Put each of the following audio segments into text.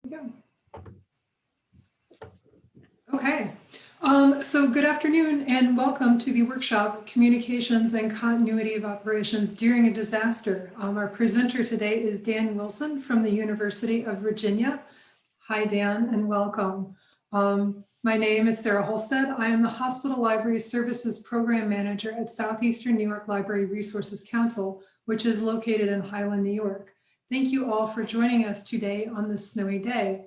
Go. Okay, so good afternoon and welcome to the workshop, Communications and Continuity of Operations During a Disaster. Our presenter today is Dan Wilson from the University of Virginia. Hi, Dan, and welcome. My name is Sarah Holstead. I am the Hospital Library Services Program Manager at Southeastern New York Library Resources Council, which is located in Highland, New York. Thank you all for joining us today on this snowy day.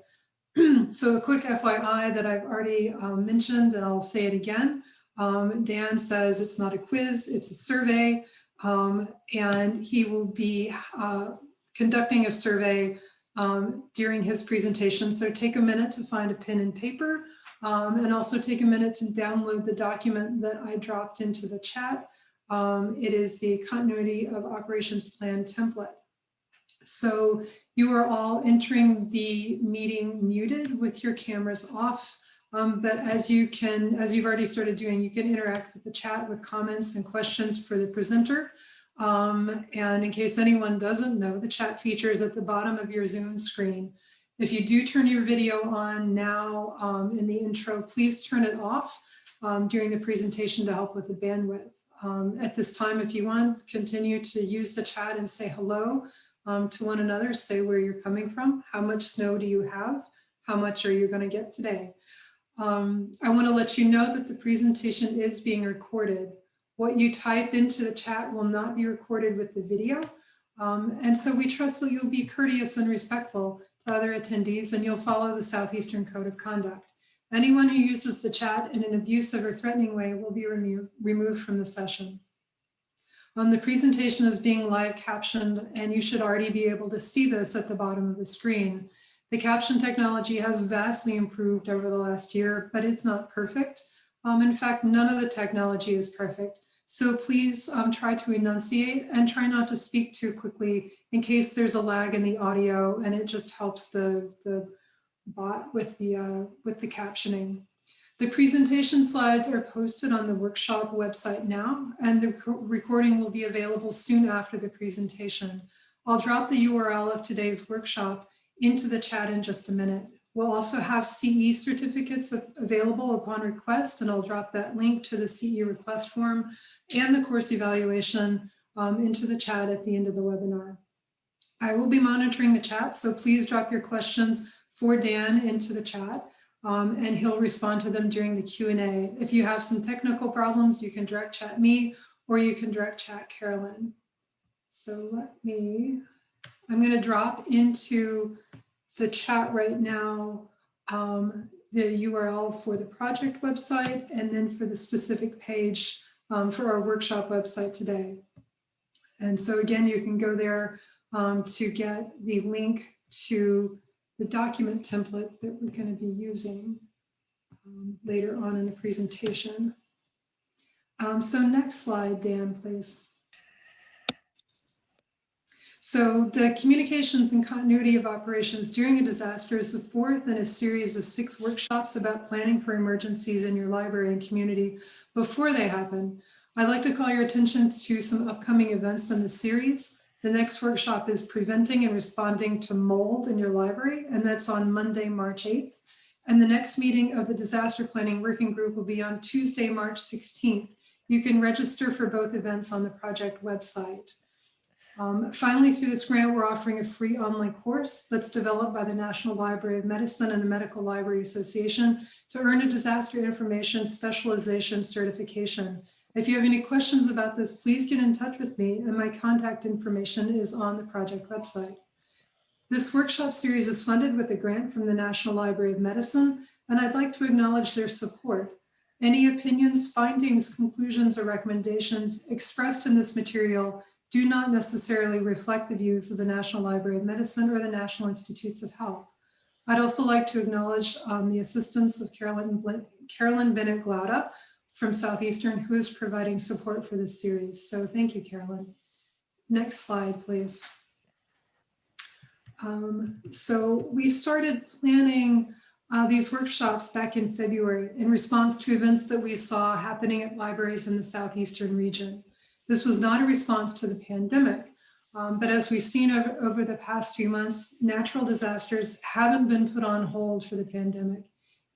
So a quick FYI that I've already mentioned, and I'll say it again. Dan says it's not a quiz, it's a survey, and he will be conducting a survey during his presentation. So take a minute to find a pen and paper, and also take a minute to download the document that I dropped into the chat. It is the Continuity of Operations Plan template. So you are all entering the meeting muted with your cameras off, but as you've already started doing, you can interact with the chat with comments and questions for the presenter. And in case anyone doesn't know, the chat feature is at the bottom of your Zoom screen. If you do turn your video on now in the intro, please turn it off during the presentation to help with the bandwidth. At this time, if you want, continue to use the chat and say hello to one another, say where you're coming from, how much snow do you have, how much are you going to get today. I want to let you know that the presentation is being recorded. What you type into the chat will not be recorded with the video. And so we trust that you'll be courteous and respectful to other attendees and you'll follow the Southeastern Code of Conduct. Anyone who uses the chat in an abusive or threatening way will be removed from the session. The presentation is being live captioned and you should already be able to see this at the bottom of the screen. The caption technology has vastly improved over the last year, but it's not perfect. In fact, none of the technology is perfect. So please try to enunciate and try not to speak too quickly in case there's a lag in the audio and it just helps the bot with the captioning. The presentation slides are posted on the workshop website now, and the recording will be available soon after the presentation. I'll drop the URL of today's workshop into the chat in just a minute. We'll also have CE certificates available upon request, and I'll drop that link to the CE request form and the course evaluation into the chat at the end of the webinar. I will be monitoring the chat, so please drop your questions for Dan into the chat. And he'll respond to them during the Q&A. If you have some technical problems, you can direct chat me or you can direct chat Carolyn. So I'm going to drop into the chat right now the URL for the project website and then for the specific page for our workshop website today. And so again, you can go there to get the link to the document template that we're going to be using later on in the presentation. So next slide, Dan, please. So the Communications and Continuity of Operations During a Disaster is the fourth in a series of 6 workshops about planning for emergencies in your library and community before they happen. I'd like to call your attention to some upcoming events in the series. The next workshop is Preventing and Responding to Mold in Your Library, and that's on Monday, March 8th. And the next meeting of the Disaster Planning Working Group will be on Tuesday, March 16th. You can register for both events on the project website. Finally, through this grant, we're offering a free online course that's developed by the National Library of Medicine and the Medical Library Association to earn a disaster information specialization certification. If you have any questions about this, please get in touch with me, and my contact information is on the project website. This workshop series is funded with a grant from the National Library of Medicine, and I'd like to acknowledge their support. Any opinions, findings, conclusions, or recommendations expressed in this material do not necessarily reflect the views of the National Library of Medicine or the National Institutes of Health. I'd also like to acknowledge the assistance of Carolyn Bennett-Glauda from Southeastern, who is providing support for this series. So thank you, Carolyn. Next slide, please. So we started planning these workshops back in February in response to events that we saw happening at libraries in the Southeastern region. This was not a response to the pandemic. But as we've seen over the past few months, natural disasters haven't been put on hold for the pandemic.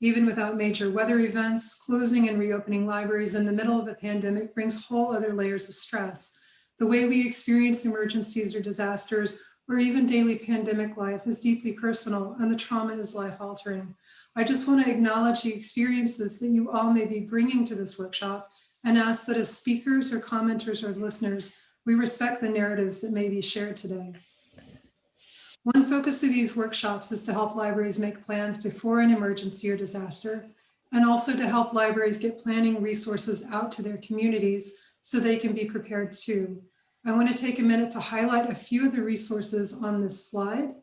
Even without major weather events, closing and reopening libraries in the middle of a pandemic brings whole other layers of stress. The way we experience emergencies or disasters, or even daily pandemic life, is deeply personal, and the trauma is life-altering. I just want to acknowledge the experiences that you all may be bringing to this workshop and ask that as speakers or commenters or listeners, we respect the narratives that may be shared today. One focus of these workshops is to help libraries make plans before an emergency or disaster, and also to help libraries get planning resources out to their communities so they can be prepared too. I want to take a minute to highlight a few of the resources on this slide,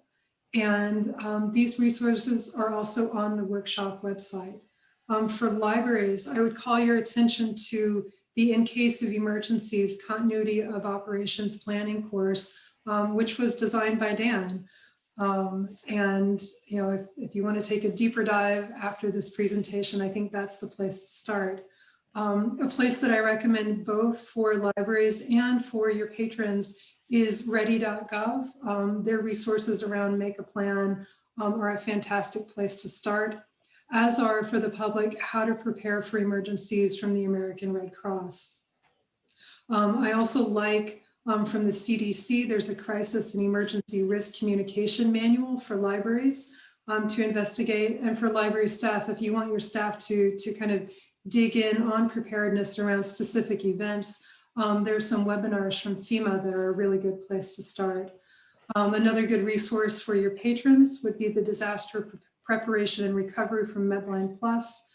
and these resources are also on the workshop website. For libraries, I would call your attention to the In Case of Emergencies Continuity of Operations Planning course, which was designed by Dan. And if you want to take a deeper dive after this presentation, I think that's the place to start. A place that I recommend both for libraries and for your patrons is ready.gov. Their resources around Make a Plan are a fantastic place to start, as are for the public, How to Prepare for Emergencies from the American Red Cross. I also like from the CDC, there's a crisis and emergency risk communication manual for libraries to investigate, and for library staff, if you want your staff to kind of dig in on preparedness around specific events, there's some webinars from FEMA that are a really good place to start. Another good resource for your patrons would be the Disaster Preparation and Recovery from Medline Plus,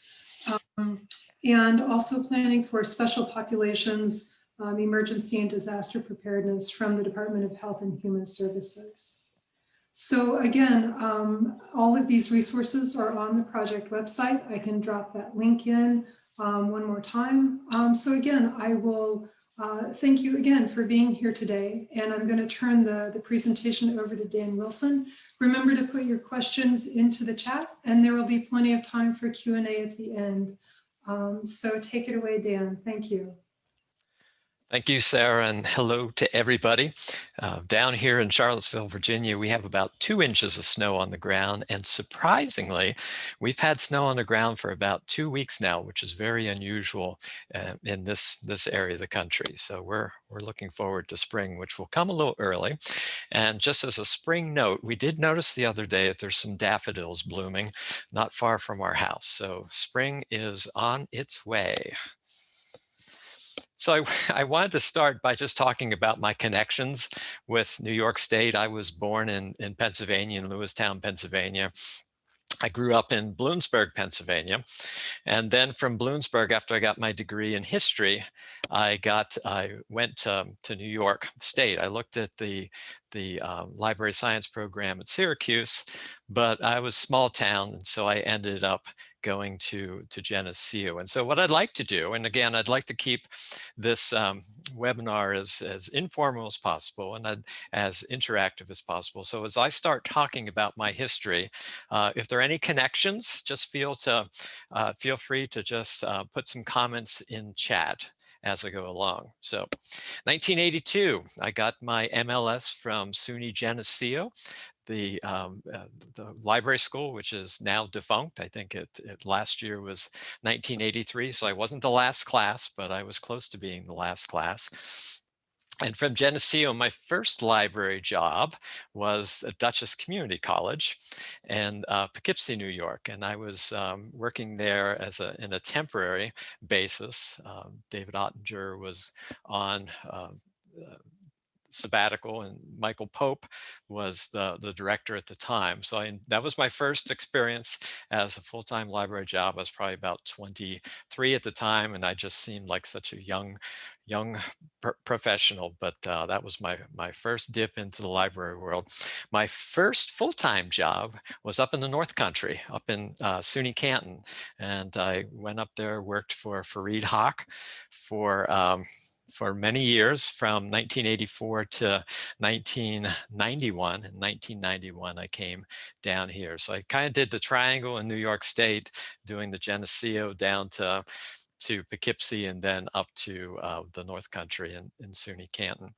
and also planning for special populations, emergency and disaster preparedness from the Department of Health and Human Services. So again, all of these resources are on the project website. I can drop that link in one more time. So again, I will thank you again for being here today. And I'm going to turn the presentation over to Dan Wilson. Remember to put your questions into the chat, and there will be plenty of time for Q&A at the end. So take it away, Dan. Thank you. Thank you, Sarah, and hello to everybody. Down here in Charlottesville, Virginia, we have about 2 inches of snow on the ground, and surprisingly, we've had snow on the ground for about 2 weeks now, which is very unusual in this area of the country. So we're looking forward to spring, which will come a little early. And just as a spring note, we did notice the other day that there's some daffodils blooming not far from our house. So spring is on its way. So I wanted to start by just talking about my connections with New York State. I was born in Pennsylvania, in Lewistown, Pennsylvania. I grew up in Bloomsburg, Pennsylvania. And then from Bloomsburg, after I got my degree in history, I went to New York State. I looked at the library science program at Syracuse, but I was small town, and so I ended up going to Geneseo. And so what I'd like to do, and again, I'd like to keep this webinar as informal as possible and as interactive as possible. So as I start talking about my history, if there are any connections, just feel free to just put some comments in chat as I go along. So 1982, I got my MLS from SUNY Geneseo, the library school, which is now defunct. I think it last year was 1983, so I wasn't the last class, but I was close to being the last class. And from Geneseo, my first library job was at Dutchess Community College in Poughkeepsie, New York. And I was working there in a temporary basis. David Ottinger was on sabbatical, and Michael Pope was the director at the time. So that was my first experience as a full-time library job. I was probably about 23 at the time, and I just seemed like such a young professional, but that was my first dip into the library world. My first full-time job was up in the North Country, up in SUNY Canton, and I went up there, worked for Fareed Haq for many years, from 1984 to 1991. In 1991, I came down here. So I kind of did the triangle in New York State, doing the Geneseo down to Poughkeepsie, and then up to the North Country in SUNY Canton.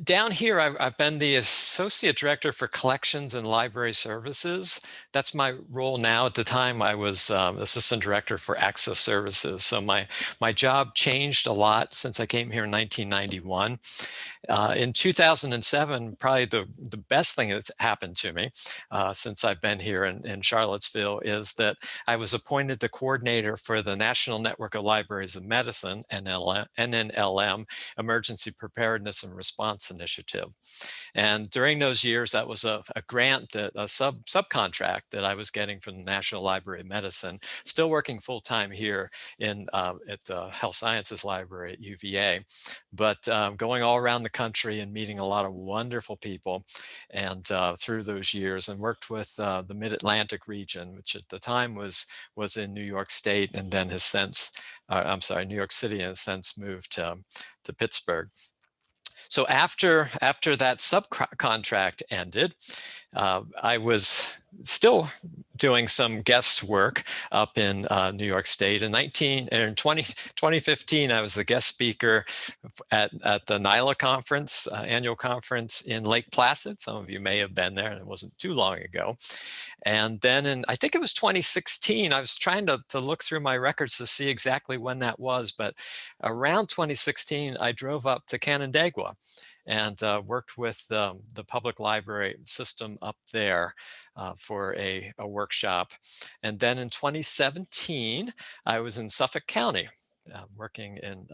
Down here, I've been the Associate Director for Collections and Library Services. That's my role now. At the time, I was Assistant Director for Access Services. So my job changed a lot since I came here in 1991. In 2007, probably the best thing that's happened to me since I've been here in Charlottesville is that I was appointed the coordinator for the National Network of Libraries of Medicine, NNLM, Emergency Preparedness and Response Initiative. And during those years, that was a grant, a subcontract that I was getting from the National Library of Medicine, still working full-time here at the Health Sciences Library at UVA, but going all around the country and meeting a lot of wonderful people and through those years, and worked with the Mid-Atlantic region, which at the time was in New York State, and then has since, I'm sorry, New York City, and has since moved to Pittsburgh. So after that subcontract ended, I was still doing some guest work up in New York State. In 2015, I was the guest speaker at the NILA conference, annual conference in Lake Placid. Some of you may have been there, and it wasn't too long ago. And then I think it was 2016, I was trying to look through my records to see exactly when that was, but around 2016, I drove up to Canandaigua and worked with the public library system up there for a workshop. And then in 2017, I was in Suffolk County, working in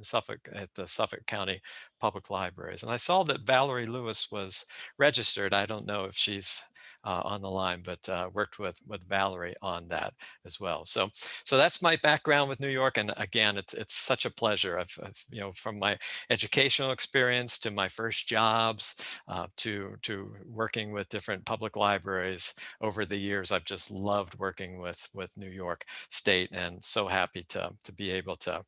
Suffolk at the Suffolk County Public Libraries. And I saw that Valerie Lewis was registered. I don't know if she's on the line, but worked with Valerie on that as well. So that's my background with New York. And again, it's such a pleasure. I've from my educational experience to my first jobs to working with different public libraries over the years, I've just loved working with New York State, and so happy to be able to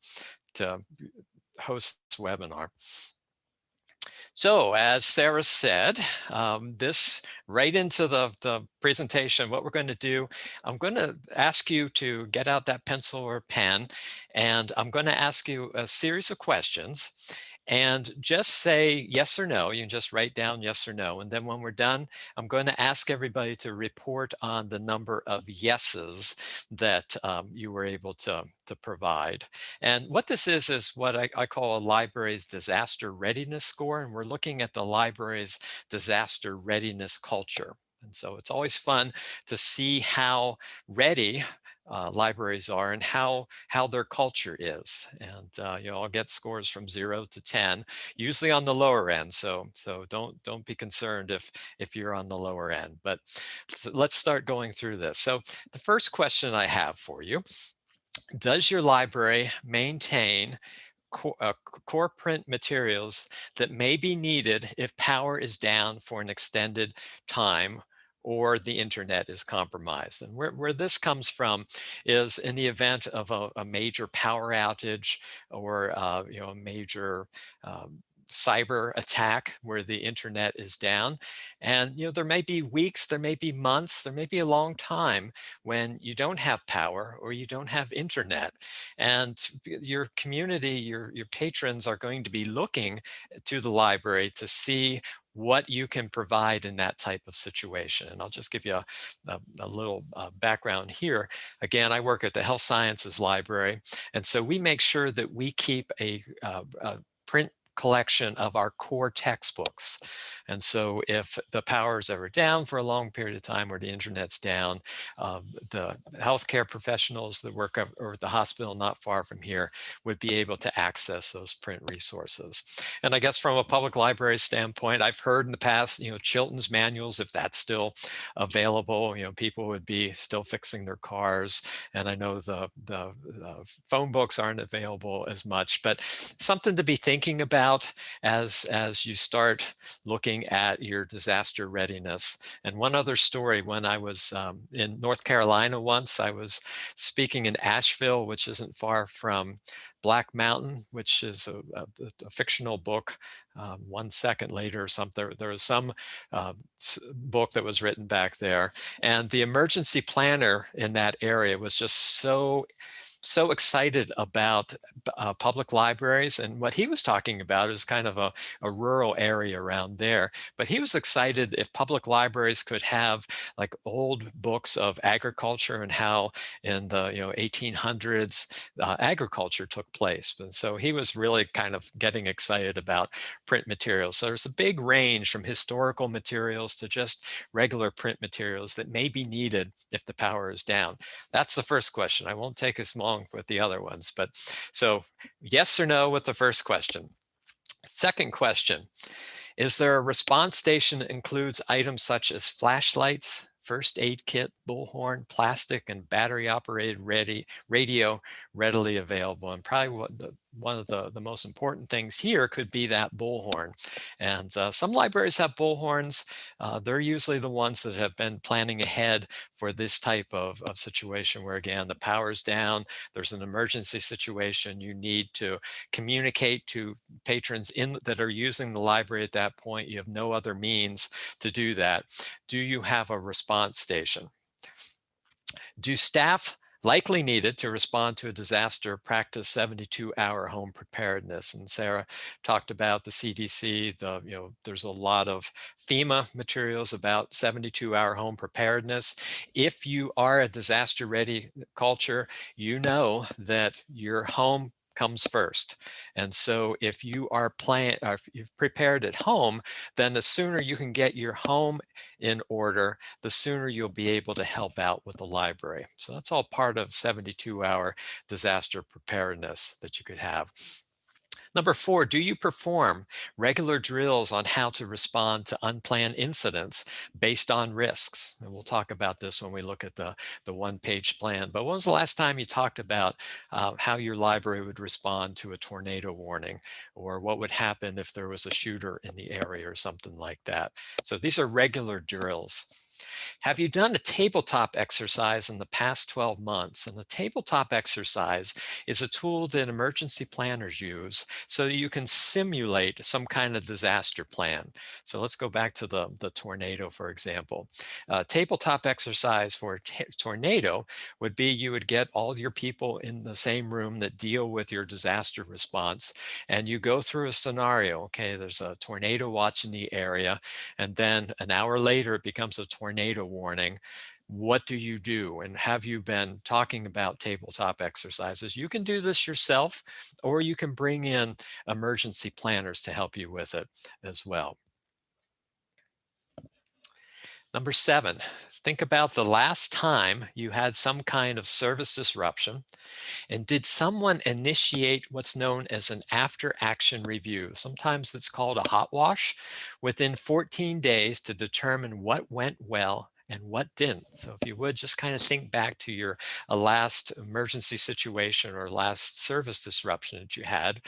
host this webinar. So as Sarah said, this right into the presentation, what we're going to do, I'm going to ask you to get out that pencil or pen, and I'm going to ask you a series of questions. And just say yes or no. You can just write down yes or no. And then when we're done, I'm going to ask everybody to report on the number of yeses that you were able to provide. And what this is what I call a library's disaster readiness score. And we're looking at the library's disaster readiness culture. And so it's always fun to see how ready libraries are and how their culture is. And I'll get scores from 0 to 10, usually on the lower end. So don't be concerned if you're on the lower end. But let's start going through this. So the first question I have for you: does your library maintain core print materials that may be needed if power is down for an extended time or the internet is compromised? And where this comes from is in the event of a major power outage or a major cyber attack where the internet is down. And there may be weeks, there may be months, there may be a long time when you don't have power or you don't have internet. And your community, your patrons are going to be looking to the library to see what you can provide in that type of situation. And I'll just give you a little background here. Again, I work at the Health Sciences Library, and so we make sure that we keep a print collection of our core textbooks. And so if the power is ever down for a long period of time or the internet's down, the healthcare professionals that work over at the hospital not far from here would be able to access those print resources. And I guess from a public library standpoint, I've heard in the past, Chilton's manuals, if that's still available, people would be still fixing their cars. And I know the phone books aren't available as much, but something to be thinking about as you start looking at your disaster readiness. And one other story: when I was in North Carolina once, I was speaking in Asheville, which isn't far from Black Mountain, which is a fictional book. 1 second later or something, there was some book that was written back there. And the emergency planner in that area was just so so excited about public libraries, and what he was talking about is kind of a rural area around there, but he was excited if public libraries could have like old books of agriculture and how in the 1800s agriculture took place. And so he was really kind of getting excited about print materials. So there's a big range from historical materials to just regular print materials that may be needed if the power is down. That's the first question. I won't take as long with the other ones, but so yes or no with the first question. Second question, is there a response station that includes items such as flashlights, first aid kit, bullhorn, plastic, and battery operated radio readily available? And probably one of the most important things here could be that bullhorn. And some libraries have bullhorns. They're usually the ones that have been planning ahead for this type of situation where, again, the power's down, there's an emergency situation, you need to communicate to patrons that are using the library at that point. You have no other means to do that. Do you have a response station? Do staff likely needed to respond to a disaster practice 72-hour home preparedness? And Sarah talked about the CDC. There's a lot of FEMA materials about 72-hour home preparedness. If you are a disaster ready culture, you know that your home comes first. And so if you are if you've prepared at home, then the sooner you can get your home in order, the sooner you'll be able to help out with the library. So that's all part of 72-hour disaster preparedness that you could have. Number 4, do you perform regular drills on how to respond to unplanned incidents based on risks? And we'll talk about this when we look at the one-page plan. But when was the last time you talked about how your library would respond to a tornado warning, or what would happen if there was a shooter in the area or something like that? So these are regular drills. Have you done a tabletop exercise in the past 12 months? And the tabletop exercise is a tool that emergency planners use so that you can simulate some kind of disaster plan. So let's go back to the tornado, for example. Tabletop exercise for a tornado would be you would get all your people in the same room that deal with your disaster response, and you go through a scenario. Okay, there's a tornado watch in the area, and then an hour later it becomes a tornado warning. What do you do? And have you been talking about tabletop exercises? You can do this yourself, or you can bring in emergency planners to help you with it as well. Number 7, think about the last time you had some kind of service disruption, and did someone initiate what's known as an after action review? Sometimes it's called a hot wash within 14 days to determine what went well and what didn't. So if you would just kind of think back to your last emergency situation or last service disruption that you had.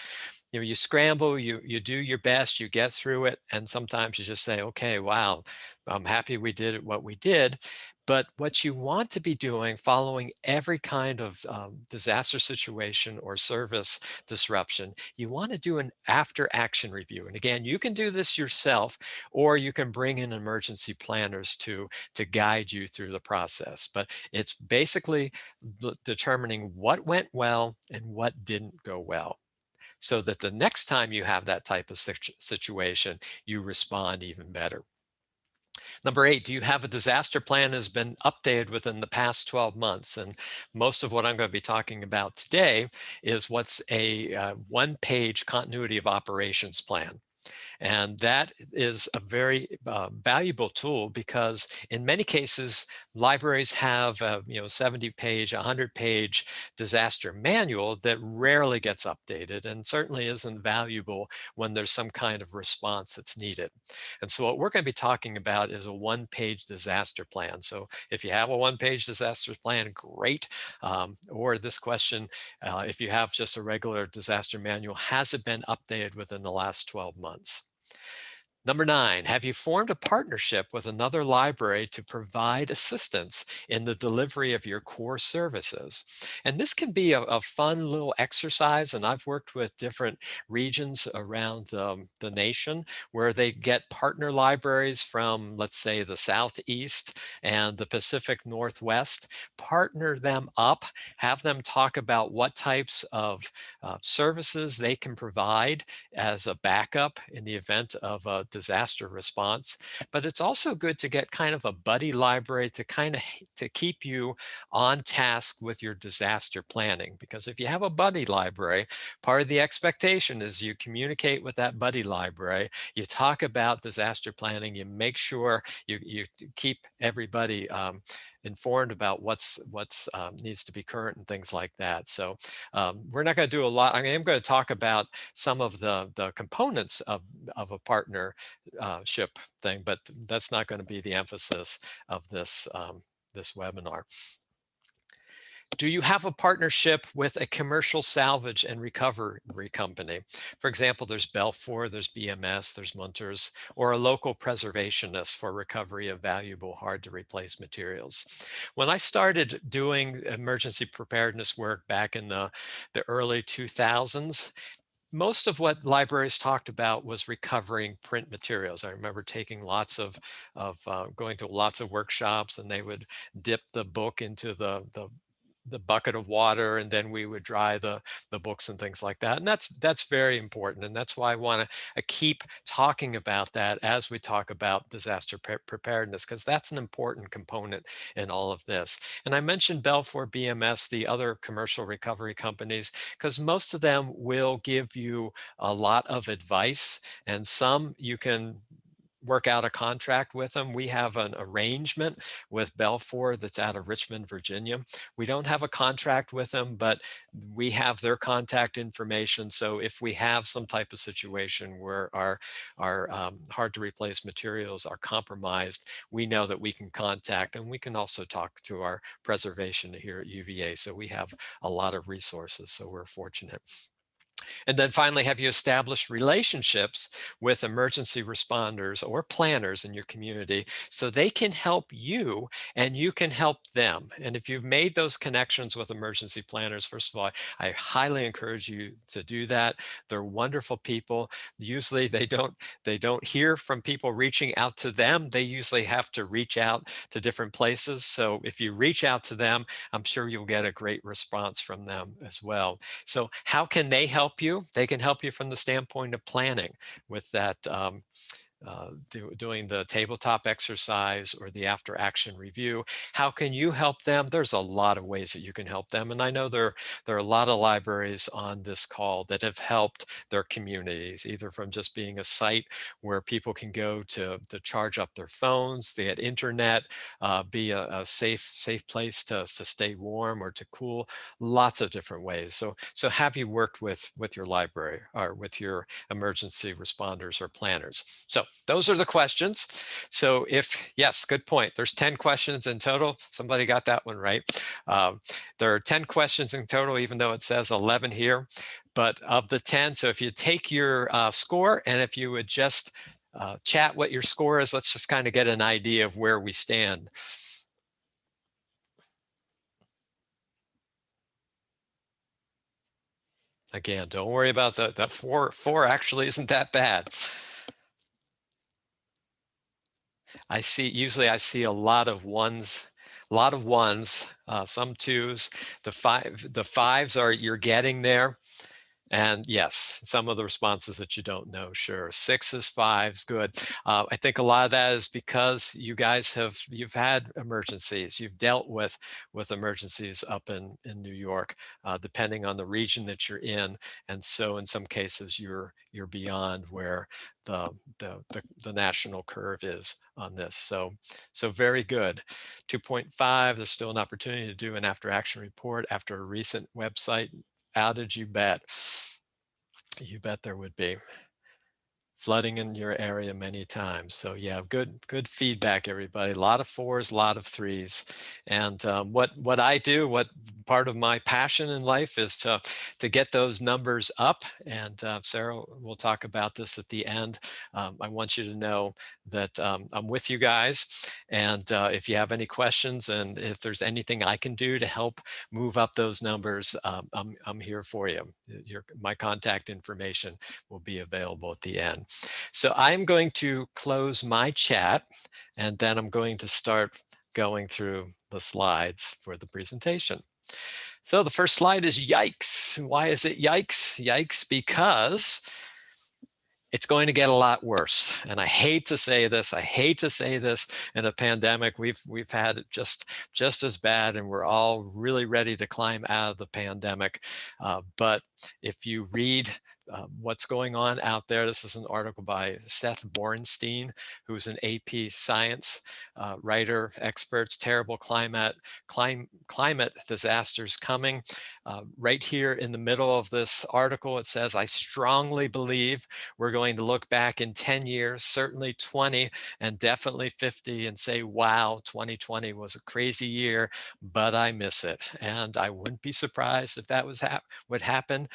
You scramble, you do your best, you get through it, and sometimes you just say, okay, wow, I'm happy we did it, what we did. But what you want to be doing following every kind of disaster situation or service disruption, you want to do an after action review. And again, you can do this yourself, or you can bring in emergency planners to guide you through the process. But it's basically determining what went well and what didn't go well, so that the next time you have that type of situation, you respond even better. Number 8, do you have a disaster plan that has been updated within the past 12 months? And most of what I'm going to be talking about today is what's a one-page continuity of operations plan. And that is a very valuable tool, because in many cases, libraries have a 70-page, 100-page disaster manual that rarely gets updated, and certainly isn't valuable when there's some kind of response that's needed. And so what we're going to be talking about is a one-page disaster plan. So if you have a one-page disaster plan, great. Or this question, if you have just a regular disaster manual, has it been updated within the last 12 months? Number 9, have you formed a partnership with another library to provide assistance in the delivery of your core services? And this can be a fun little exercise, and I've worked with different regions around the nation where they get partner libraries from, let's say, the Southeast and the Pacific Northwest, partner them up, have them talk about what types of services they can provide as a backup in the event of a disaster response. But it's also good to get kind of a buddy library to to keep you on task with your disaster planning. Because if you have a buddy library, part of the expectation is you communicate with that buddy library, you talk about disaster planning, you make sure you keep everybody informed about what's needs to be current and things like that. So we're not going to do a lot. I am going to talk about some of the components of a partnership thing, but that's not going to be the emphasis of this webinar. Do you have a partnership with a commercial salvage and recovery company? For example, there's Belfour, there's BMS, there's Munters, or a local preservationist for recovery of valuable, hard to replace materials. When I started doing emergency preparedness work back in the early 2000s, most of what libraries talked about was recovering print materials. I remember taking going to lots of workshops, and they would dip the book into the bucket of water, and then we would dry the books and things like that. And that's very important, and that's why I want to keep talking about that as we talk about disaster preparedness, because that's an important component in all of this. And I mentioned Belfour, BMS, the other commercial recovery companies, because most of them will give you a lot of advice, and some you can work out a contract with them. We have an arrangement with Belfour that's out of Richmond, Virginia. We don't have a contract with them, but we have their contact information. So if we have some type of situation where our hard to replace materials are compromised, we know that we can contact, and we can also talk to our preservation here at UVA. So we have a lot of resources. So we're fortunate. And then finally, have you established relationships with emergency responders or planners in your community so they can help you and you can help them? And if you've made those connections with emergency planners, first of all, I highly encourage you to do that. They're wonderful people. Usually they don't hear from people reaching out to them. They usually have to reach out to different places. So if you reach out to them, I'm sure you'll get a great response from them as well. So how can they help you? They can help you from the standpoint of planning with that doing the tabletop exercise or the after action review. How can you help them? There's a lot of ways that you can help them. And I know there are a lot of libraries on this call that have helped their communities, either from just being a site where people can go to charge up their phones, they had internet, be a safe place to stay warm or to cool, lots of different ways. So have you worked with your library or with your emergency responders or planners? So those are the questions. So yes, good point. There's 10 questions in total. Somebody got that one right. There are 10 questions in total, even though it says 11 here. But of the 10, so if you take your score, and if you would just chat what your score is, let's just kind of get an idea of where we stand. Again, don't worry about that four actually isn't that bad. Usually I see a lot of ones, some twos. The fives are you're getting there. And yes, some of the responses that you don't know, sure. Sixes, fives, good. I think a lot of that is because you guys you've had emergencies. You've dealt with emergencies up in New York, depending on the region that you're in. And so in some cases, you're beyond where the national curve is on this. So very good. 2.5, there's still an opportunity to do an after action report after a recent website outage. You bet there would be. flooding in your area many times. So yeah, good feedback, everybody. A lot of 4s, a lot of 3s. And what I do, what part of my passion in life is to get those numbers up. And Sarah will talk about this at the end. I want you to know that I'm with you guys. And if you have any questions and if there's anything I can do to help move up those numbers, I'm here for you. My contact information will be available at the end. So I'm going to close my chat, and then I'm going to start going through the slides for the presentation. So the first slide is yikes. Why is it yikes? Yikes because it's going to get a lot worse. And I hate to say this. I hate to say this in a pandemic. We've had it just as bad, and we're all really ready to climb out of the pandemic. But if you read what's going on out there, this is an article by Seth Borenstein, who's an AP Science writer, experts, terrible climate disasters coming. Right here in the middle of this article, it says, I strongly believe we're going to look back in 10 years, certainly 20, and definitely 50, and say, wow, 2020 was a crazy year, but I miss it. And I wouldn't be surprised if that would happen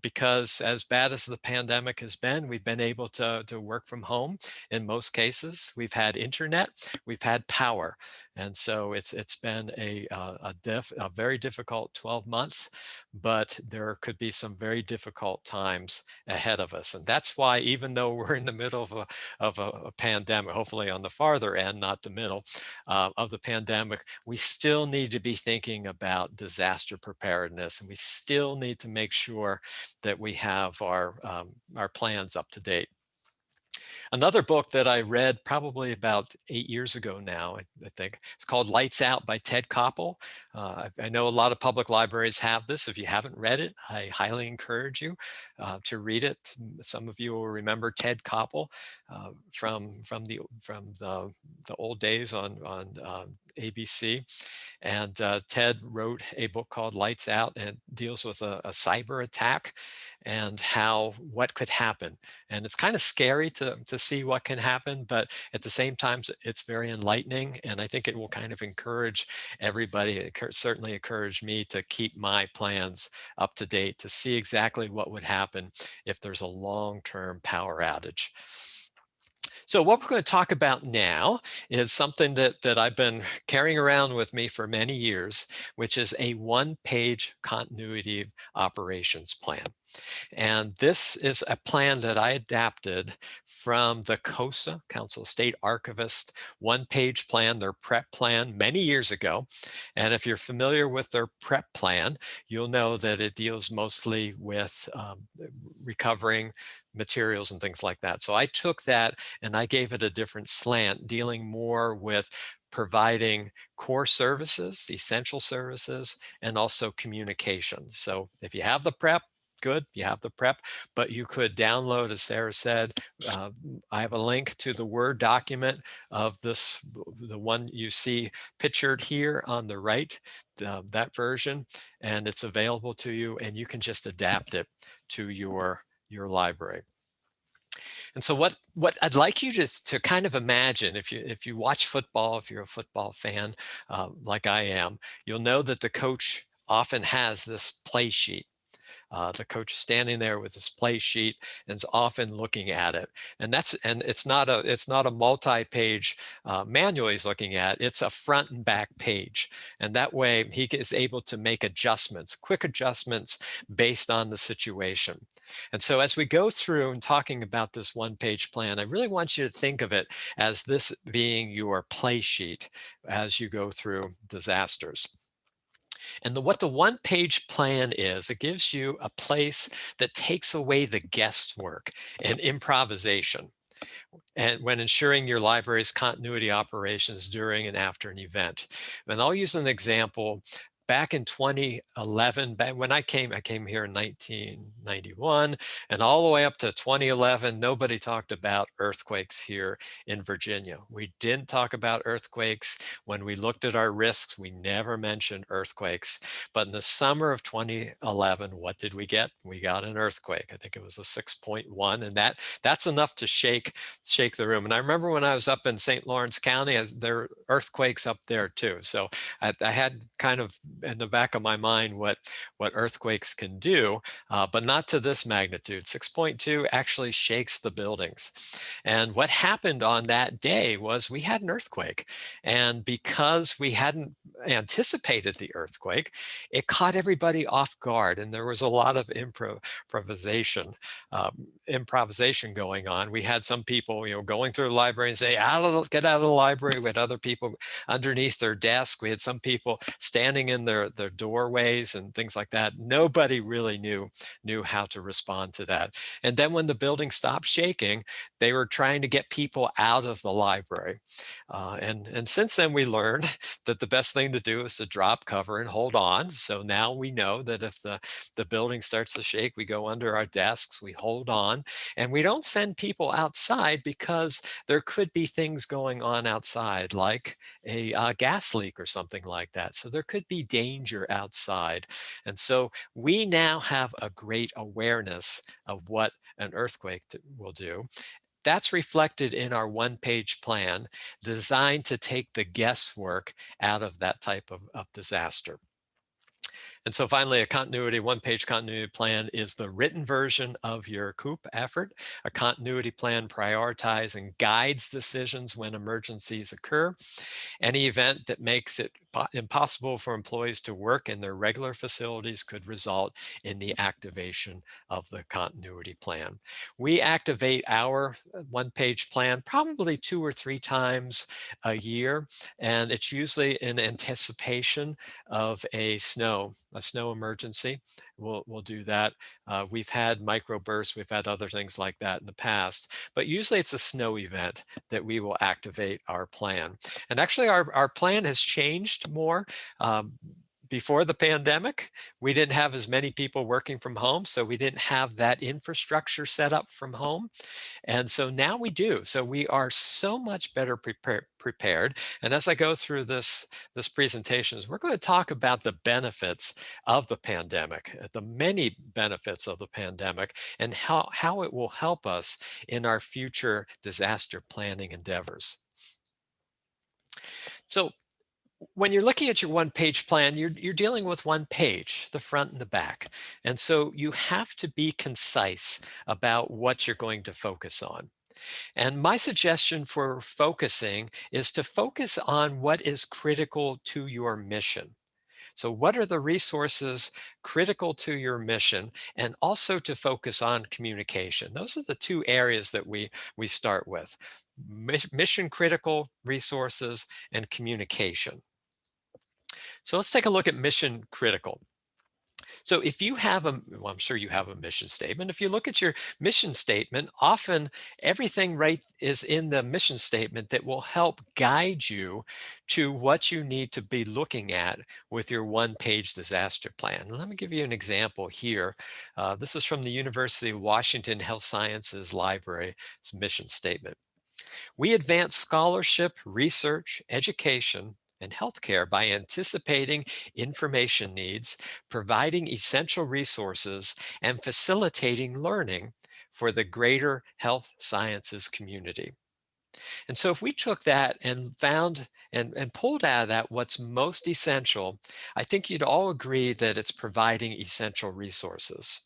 because as bad as the pandemic has been, we've been able to work from home in most cases. We've had internet, we've had power. And so it's been a very difficult 12 months, but there could be some very difficult times ahead of us. And that's why, even though we're in the middle of a pandemic, hopefully on the farther end, not the middle of the pandemic, we still need to be thinking about disaster preparedness. And we still need to make sure that we have our plans up to date. Another book that I read probably about 8 years ago now, I think, it's called Lights Out by Ted Koppel. I know a lot of public libraries have this. If you haven't read it, I highly encourage you to read it. Some of you will remember Ted Koppel from the old days on ABC. And Ted wrote a book called Lights Out, and deals with a cyber attack and what could happen. And it's kind of scary to see what can happen, but at the same time, it's very enlightening. And I think it will kind of encourage everybody. It certainly encouraged me to keep my plans up to date, to see exactly what would happen if there's a long-term power outage. So what we're going to talk about now is something that I've been carrying around with me for many years, which is a one-page continuity operations plan. And this is a plan that I adapted from the COSA, Council of State Archivists, one-page plan, their PREP plan, many years ago. And if you're familiar with their PREP plan, you'll know that it deals mostly with recovering materials and things like that. So I took that and I gave it a different slant, dealing more with providing core services, essential services, and also communication. So if you have the PREP, good, you have the PREP, but you could download, as Sarah said, I have a link to the Word document of this, the one you see pictured here on the right, that version, and it's available to you, and you can just adapt it to your library. And so what I'd like you to kind of imagine, if you watch football, if you're a football fan like I am, you'll know that the coach often has this play sheet. The coach is standing there with his play sheet and is often looking at it, and it's not a multi-page manual he's looking at. It's a front and back page, and that way he is able to make adjustments, quick adjustments based on the situation. And so as we go through and talking about this one-page plan, I really want you to think of it as this being your play sheet as you go through disasters. And what the one-page plan is, it gives you a place that takes away the guesswork and improvisation, and when ensuring your library's continuity operations during and after an event. And I'll use an example. back in 2011, when I came here in 1991, and all the way up to 2011, nobody talked about earthquakes here in Virginia. We didn't talk about earthquakes. When we looked at our risks, we never mentioned earthquakes. But in the summer of 2011, what did we get? We got an earthquake. I think it was a 6.1, and that's enough to shake the room. And I remember when I was up in St. Lawrence County, there were earthquakes up there too. So I had kind of in the back of my mind what earthquakes can do, but not to this magnitude. 6.2 actually shakes the buildings. And what happened on that day was we had an earthquake. And because we hadn't anticipated the earthquake, it caught everybody off guard. And there was a lot of improvisation going on. We had some people, going through the library and say, get out of the library. We had other people underneath their desk. We had some people standing in their doorways and things like that. Nobody really knew how to respond to that. And then when the building stopped shaking, they were trying to get people out of the library. And since then we learned that the best thing to do is to drop cover and hold on. So now we know that if the building starts to shake, we go under our desks, we hold on, and we don't send people outside because there could be things going on outside, like a gas leak or something like that. So there could be danger outside. And so we now have a great awareness of what an earthquake will do. That's reflected in our one-page plan designed to take the guesswork out of that type of disaster. And so finally, a one-page continuity plan is the written version of your COOP effort. A continuity plan prioritizes and guides decisions when emergencies occur. Any event that makes it impossible for employees to work in their regular facilities could result in the activation of the continuity plan. We activate our one-page plan probably 2 or 3 times a year, and it's usually in anticipation of a snow emergency. We'll do that. We've had microbursts, we've had other things like that in the past, but usually it's a snow event that we will activate our plan. And actually our plan has changed more. Before the pandemic, we didn't have as many people working from home, so we didn't have that infrastructure set up from home. And so now we do. So we are so much better prepared. And as I go through this presentation, we're going to talk about the benefits of the pandemic, the many benefits of the pandemic, and how it will help us in our future disaster planning endeavors. So when you're looking at your one-page plan, you're dealing with one page, the front and the back. And so you have to be concise about what you're going to focus on. And my suggestion for focusing is to focus on what is critical to your mission. So what are the resources critical to your mission, and also to focus on communication. Those are the 2 areas that we start with: mission critical resources and communication. So let's take a look at mission critical. So if you have well, I'm sure you have a mission statement. If you look at your mission statement, often everything right is in the mission statement that will help guide you to what you need to be looking at with your one-page disaster plan. And let me give you an example here. This is from the University of Washington Health Sciences Library's mission statement. We advance scholarship, research, education, and healthcare by anticipating information needs, providing essential resources, and facilitating learning for the greater health sciences community. And so if we took that and found and pulled out of that what's most essential, I think you'd all agree that it's providing essential resources.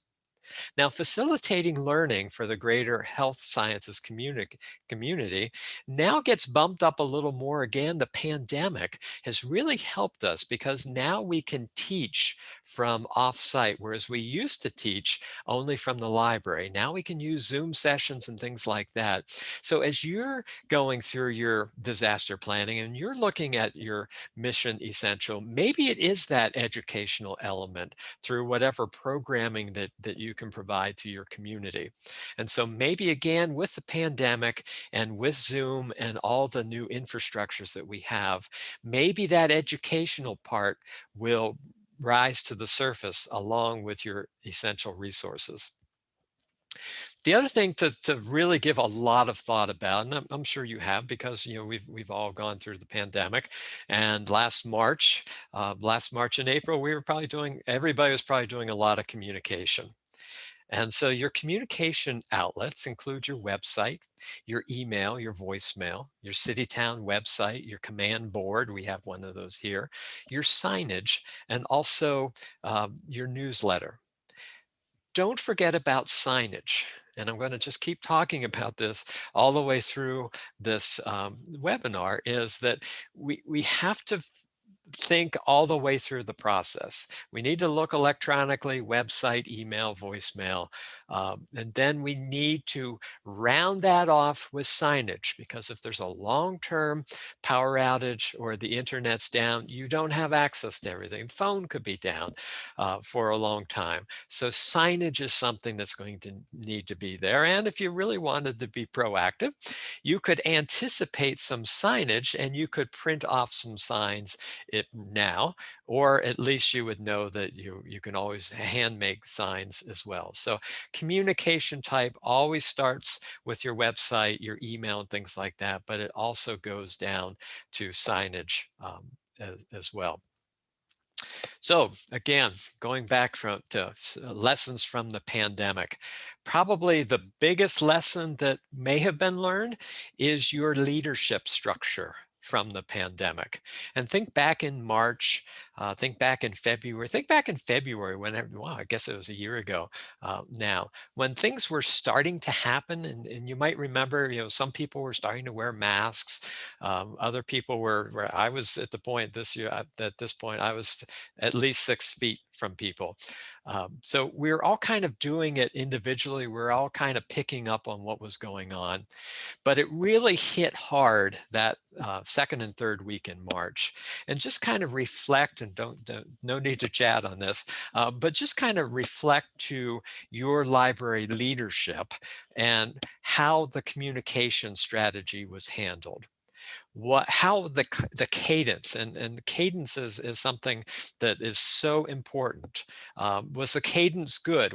Now, facilitating learning for the greater health sciences community now gets bumped up a little more. Again, the pandemic has really helped us because now we can teach from offsite, whereas we used to teach only from the library. Now we can use Zoom sessions and things like that. So as you're going through your disaster planning and you're looking at your mission essential, maybe it is that educational element through whatever programming that you can can provide to your community. And so maybe again, with the pandemic and with Zoom and all the new infrastructures that we have, maybe that educational part will rise to the surface along with your essential resources. The other thing to really give a lot of thought about, and I'm sure you have, because we've all gone through the pandemic, and last March and April, everybody was probably doing a lot of communication. And so your communication outlets include your website, your email, your voicemail, your city town website, your command board. We have one of those here, your signage, and also your newsletter. Don't forget about signage. And I'm going to just keep talking about this all the way through this webinar, is that we have to think all the way through the process. We need to look electronically, website, email, voicemail, and then we need to round that off with signage, because if there's a long-term power outage or the internet's down, you don't have access to everything. The phone could be down for a long time. So signage is something that's going to need to be there. And if you really wanted to be proactive, you could anticipate some signage and you could print off some signs now, or at least you would know that you can always hand make signs as well. So communication type always starts with your website, your email, and things like that, but it also goes down to signage as well. So again, going back to lessons from the pandemic, probably the biggest lesson that may have been learned is your leadership structure from the pandemic. And think back in March, think back in February when, wow, I guess it was a year ago now, when things were starting to happen. And you might remember, some people were starting to wear masks. Other people I was at the point this year, at this point, I was at least 6 feet from people. So we're all kind of doing it individually. We're all kind of picking up on what was going on. But it really hit hard that second and third week in March. And just kind of reflect, and no need to chat on this, but just kind of reflect to your library leadership and how the communication strategy was handled. How the cadence, and cadence is something that is so important. Was the cadence good?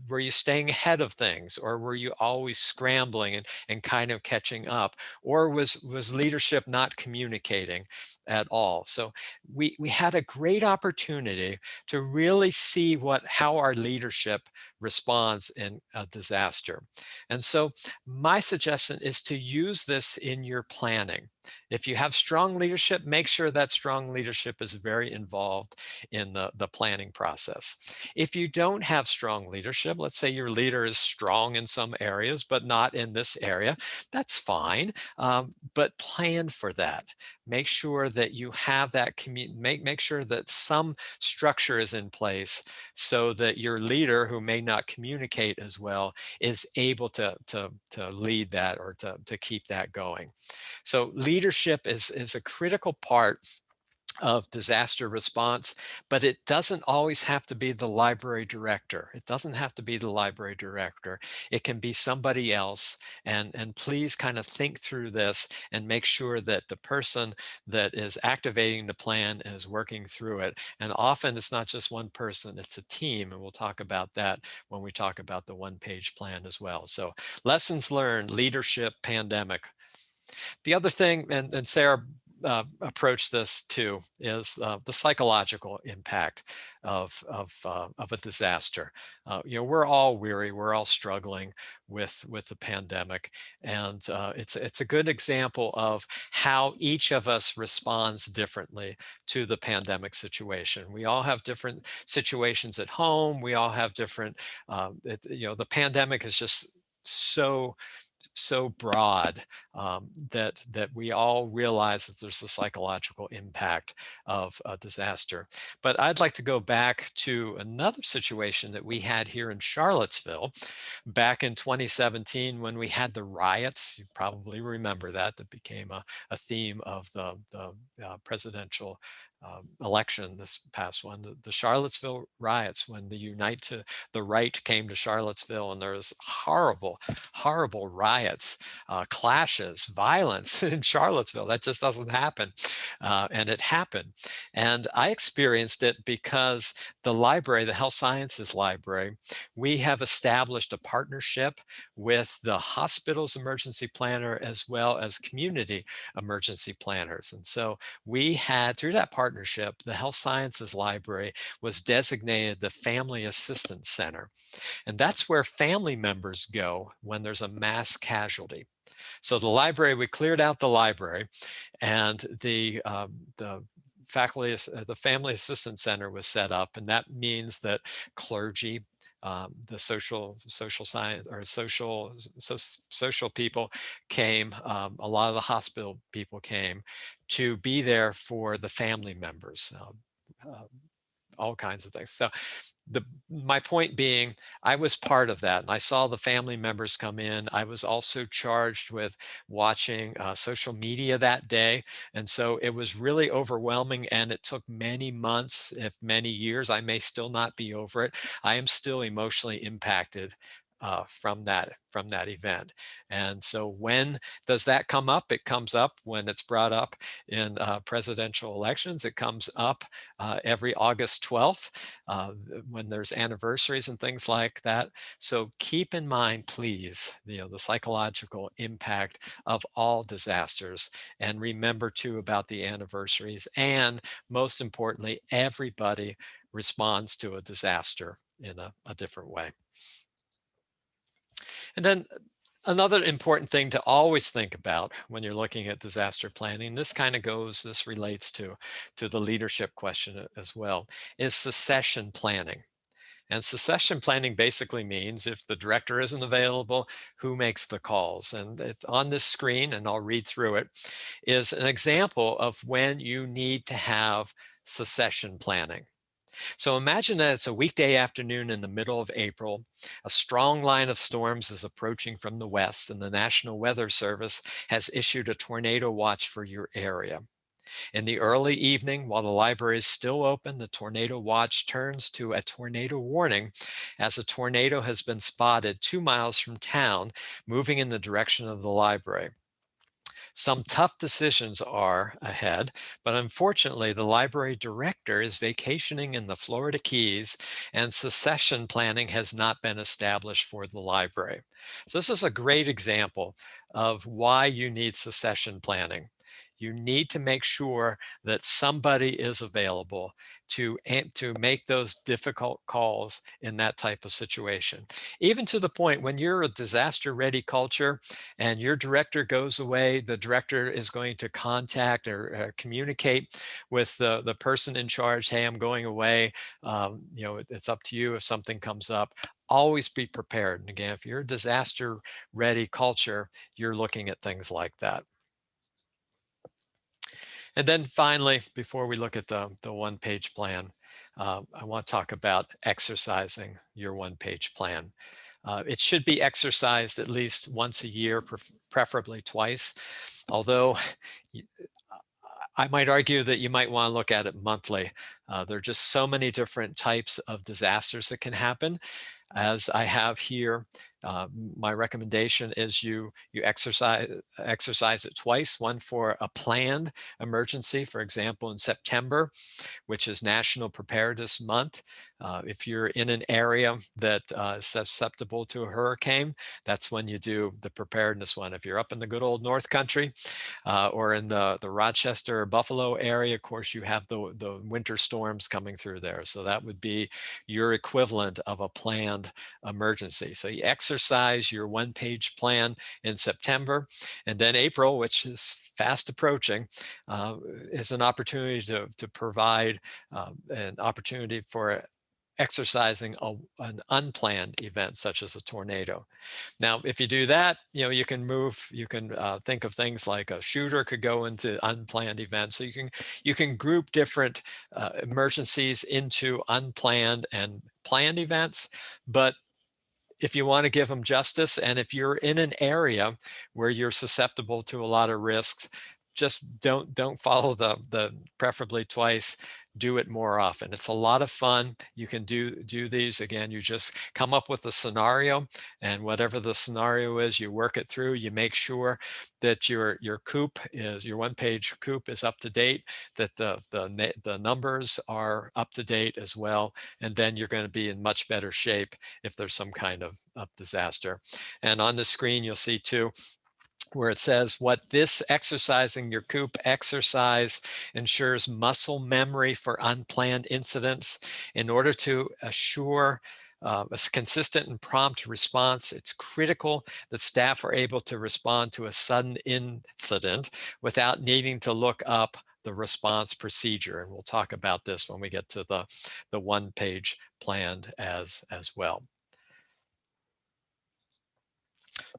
Were you staying ahead of things, or were you always scrambling and kind of catching up, or was leadership not communicating at all? So we had a great opportunity to really see how our leadership responds in a disaster. And so my suggestion is to use this in your planning. If you have strong leadership, make sure that strong leadership is very involved in the planning process. If you don't have strong leadership, let's say your leader is strong in some areas, but not in this area, that's fine. But plan for that. Make sure that you have that make sure that some structure is in place so that your leader, who may not communicate as well, is able to lead that, or to keep that going. So leadership is a critical part of disaster response, but it doesn't always have to be the library director. It doesn't have to be the library director. It can be somebody else. And please kind of think through this and make sure that the person that is activating the plan is working through it. And often it's not just one person, it's a team. And we'll talk about that when we talk about the one-page plan as well. So lessons learned, leadership, pandemic. The other thing, and Sarah approached this too, is the psychological impact of a disaster. We're all weary, we're all struggling with the pandemic, and it's a good example of how each of us responds differently to the pandemic situation. We all have different situations at home. We all have different. The pandemic is just so broad, that we all realize that there's a psychological impact of a disaster. But I'd like to go back to another situation that we had here in Charlottesville back in 2017 when we had the riots. You probably remember that became a theme of the presidential election, this past one, the Charlottesville riots, when the right came to Charlottesville, and there was horrible, horrible riots, clashes, violence in Charlottesville. That just doesn't happen. And it happened. And I experienced it because the library, the Health Sciences Library, we have established a partnership with the hospital's emergency planner as well as community emergency planners. And so we had, through that partnership, the Health Sciences Library was designated the Family Assistance Center. And that's where family members go when there's a mass casualty. So the library, we cleared out the library, and the the Family Assistance Center was set up, and that means that clergy, the social science or social people came. A lot of the hospital people came to be there for the family members. All kinds of things. So my point being, I was part of that, and I saw the family members come in. I was also charged with watching social media that day, and so it was really overwhelming, and it took many months, if many years. I may still not be over it. I am still emotionally impacted from that event. And so when does that come up? It comes up when it's brought up in presidential elections. It comes up every August 12th when there's anniversaries and things like that. So keep in mind, please, the psychological impact of all disasters, and remember too about the anniversaries. And most importantly, everybody responds to a disaster in a different way. And then another important thing to always think about when you're looking at disaster planning, this relates to the leadership question as well, is succession planning. And succession planning basically means if the director isn't available, who makes the calls? And on this screen, and I'll read through it, is an example of when you need to have succession planning. So imagine that it's a weekday afternoon in the middle of April. A strong line of storms is approaching from the west, and the National Weather Service has issued a tornado watch for your area. In the early evening, while the library is still open, the tornado watch turns to a tornado warning as a tornado has been spotted 2 miles from town, moving in the direction of the library. Some tough decisions are ahead, but unfortunately, the library director is vacationing in the Florida Keys, and succession planning has not been established for the library. So this is a great example of why you need succession planning. You need to make sure that somebody is available to make those difficult calls in that type of situation. Even to the point when you're a disaster-ready culture and your director goes away, the director is going to contact or communicate with the person in charge. Hey, I'm going away. It's up to you if something comes up. Always be prepared. And again, if you're a disaster-ready culture, you're looking at things like that. And then finally, before we look at the one-page plan, I want to talk about exercising your one-page plan. It should be exercised at least once a year, preferably twice, although I might argue that you might want to look at it monthly. There are just so many different types of disasters that can happen. As I have here, my recommendation is you exercise it twice, one for a planned emergency, for example, in September, which is National Preparedness Month. If you're in an area that is susceptible to a hurricane, that's when you do the preparedness one. If you're up in the good old North Country or in the Rochester or Buffalo area, of course, you have the winter storms coming through there. So that would be your equivalent of a planned emergency. So you exercise your one-page plan in September, and then April, which is fast approaching, is an opportunity to provide an opportunity for exercising an unplanned event such as a tornado. Now, if you do that, you can think of things like a shooter could go into unplanned events. So you can group different emergencies into unplanned and planned events. But if you want to give them justice, and if you're in an area where you're susceptible to a lot of risks, just don't follow the preferably twice. Do it more often. It's a lot of fun. You can do these. Again, you just come up with a scenario, and whatever the scenario is, you work it through. You make sure that your COOP is, your one-page COOP is up to date, that the numbers are up to date as well, and then you're going to be in much better shape if there's some kind of disaster. And on the screen, you'll see too, where it says what this exercising your COOP exercise ensures muscle memory for unplanned incidents. In order to assure a consistent and prompt response, it's critical that staff are able to respond to a sudden incident without needing to look up the response procedure. And we'll talk about this when we get to the one-page plan as well.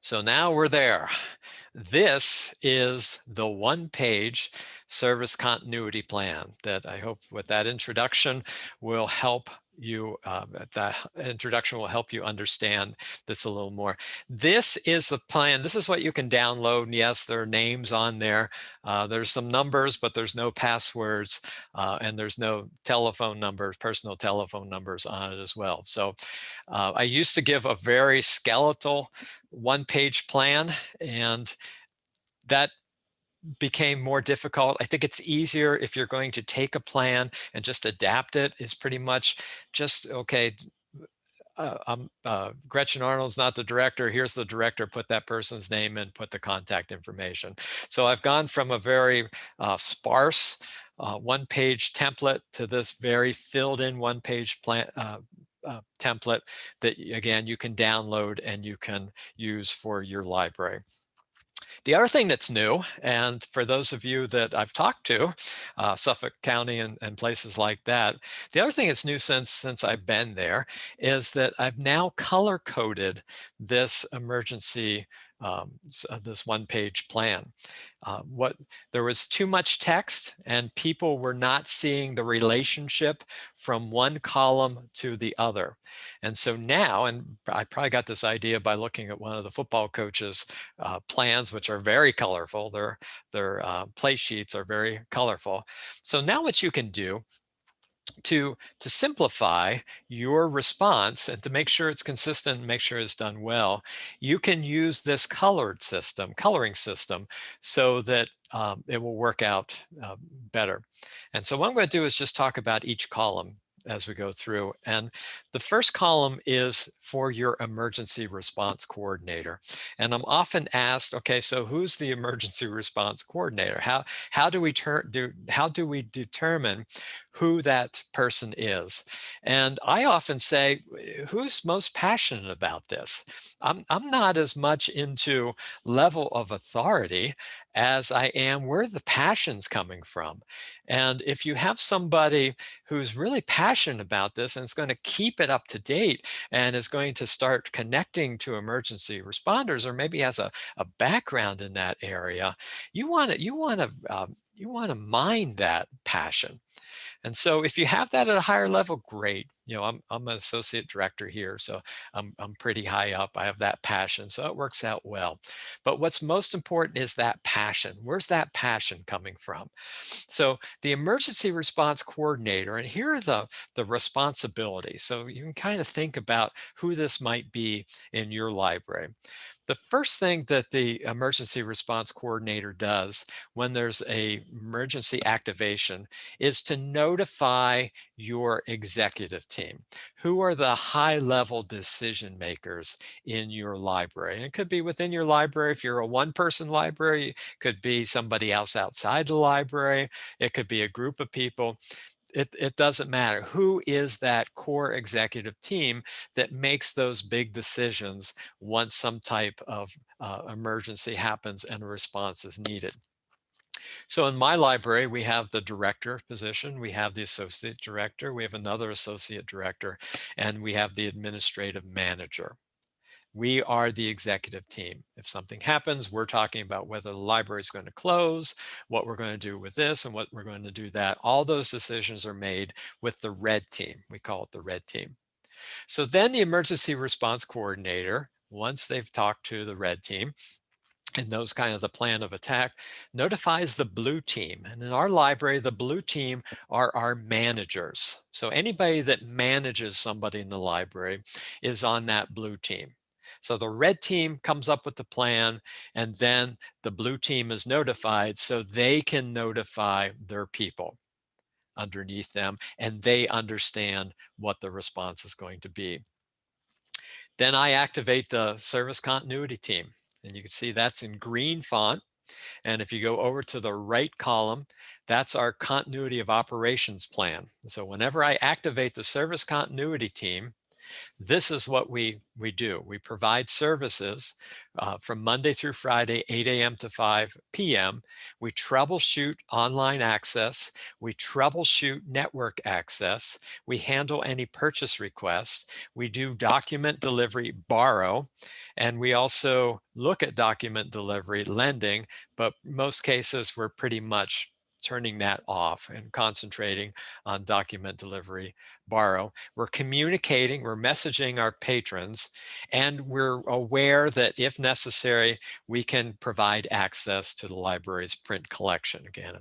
So now we're there. This is the one-page service continuity plan that I hope with that introduction will help you, that introduction will help you understand this a little more. This is the plan. This is what you can download. And yes, there are names on there. There's some numbers, but there's no passwords, and there's no telephone numbers, personal telephone numbers on it as well. So I used to give a very skeletal one-page plan, and that became more difficult. I think it's easier if you're going to take a plan and just adapt it. Is pretty much just, okay, Gretchen Arnold's not the director. Here's the director. Put that person's name and put the contact information. So I've gone from a very sparse one-page template to this very filled-in one-page plan template that, again, you can download and you can use for your library. The other thing that's new, and for those of you that I've talked to, Suffolk County and places like that, the other thing that's new since I've been there is that I've now color-coded this emergency, this one-page plan. There was too much text, and people were not seeing the relationship from one column to the other. And so now, and I probably got this idea by looking at one of the football coaches' plans, which are very colorful. Their play sheets are very colorful. So now what you can do to simplify your response and to make sure it's consistent and make sure it's done well, you can use this coloring system, so that it will work out better. And so what I'm going to do is just talk about each column as we go through. And the first column is for your emergency response coordinator. And I'm often asked, okay, so who's the emergency response coordinator? How do we determine who that person is? And I often say, who's most passionate about this? I'm not as much into level of authority as I am where the passion's coming from. And if you have somebody who's really passionate about this and is going to keep it up to date and is going to start connecting to emergency responders, or maybe has a background in that area, you want to mine that passion. And so if you have that at a higher level, great. You know, I'm an associate director here, so I'm pretty high up. I have that passion, so it works out well. But what's most important is that passion. Where's that passion coming from? So the emergency response coordinator, and here are the responsibilities. So you can kind of think about who this might be in your library. The first thing that the emergency response coordinator does when there's a emergency activation is to notify your executive team. Who are the high-level decision makers in your library? And it could be within your library. If you're a one-person library, it could be somebody else outside the library. It could be a group of people. It doesn't matter. Who is that core executive team that makes those big decisions once some type of emergency happens and a response is needed? So in my library, we have the director position, we have the associate director, we have another associate director, and we have the administrative manager. We are the executive team. If something happens, we're talking about whether the library is going to close, what we're going to do with this, and what we're going to do that. All those decisions are made with the red team. We call it the red team. So then the emergency response coordinator, once they've talked to the red team, and knows kind of the plan of attack, notifies the blue team. And in our library, the blue team are our managers. So anybody that manages somebody in the library is on that blue team. So the red team comes up with the plan, and then the blue team is notified so they can notify their people underneath them, and they understand what the response is going to be. Then I activate the service continuity team. And you can see that's in green font. And if you go over to the right column, that's our continuity of operations plan. So whenever I activate the service continuity team, this is what we do. We provide services from Monday through Friday, 8 a.m. to 5 p.m. We troubleshoot online access. We troubleshoot network access. We handle any purchase requests. We do document delivery, borrow, and we also look at document delivery, lending, but most cases we're pretty much turning that off and concentrating on document delivery, borrow. We're communicating, we're messaging our patrons, and we're aware that if necessary, we can provide access to the library's print collection, again,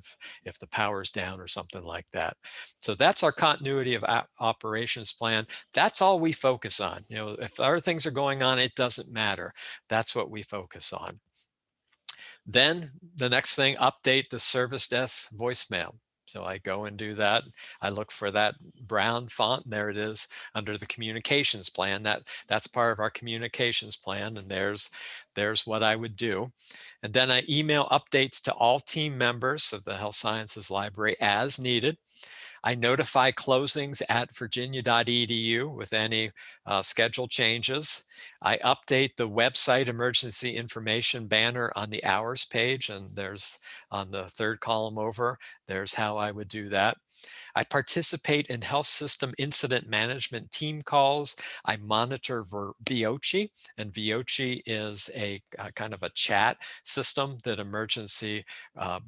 if the power's down or something like that. So that's our continuity of operations plan. That's all we focus on. You know, if other things are going on, it doesn't matter. That's what we focus on. Then the next thing, update the service desk voicemail. So I go and do that. I look for that brown font. There it is under the communications plan. That's part of our communications plan. And there's what I would do. And then I email updates to all team members of the Health Sciences Library as needed. I notify closings at virginia.edu with any schedule changes. I update the website emergency information banner on the hours page, and there's on the third column over, there's how I would do that. I participate in health system incident management team calls. I monitor VOCI, and VOCI is a kind of a chat system that emergency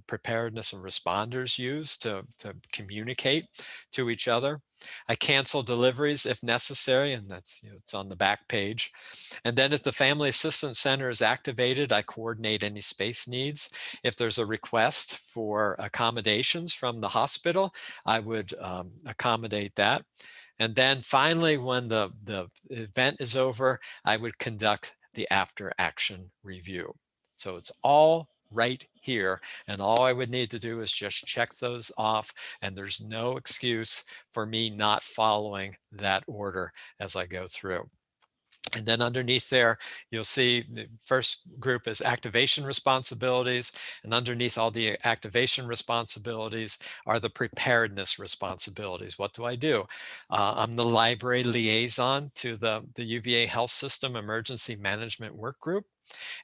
preparedness and responders use to communicate to each other. I cancel deliveries if necessary, and that's, it's on the back page. And then if the Family Assistance Center is activated, I coordinate any space needs. If there's a request for accommodations from the hospital, I would accommodate that. And then finally, when the event is over, I would conduct the after action review. So it's all right here. And all I would need to do is just check those off. And there's no excuse for me not following that order as I go through. And then underneath there, you'll see the first group is activation responsibilities. And underneath all the activation responsibilities are the preparedness responsibilities. What do I do? I'm the library liaison to the UVA Health System Emergency Management Work Group.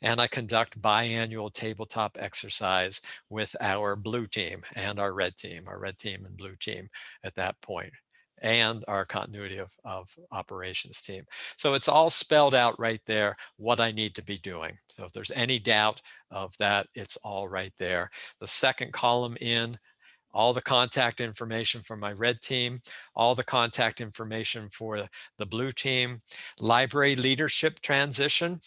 And I conduct biannual tabletop exercise with our blue team and our red team and blue team at that point, and our continuity of operations team. So it's all spelled out right there what I need to be doing. So if there's any doubt of that, it's all right there. The second column in, all the contact information for my red team, all the contact information for the blue team, library leadership transition.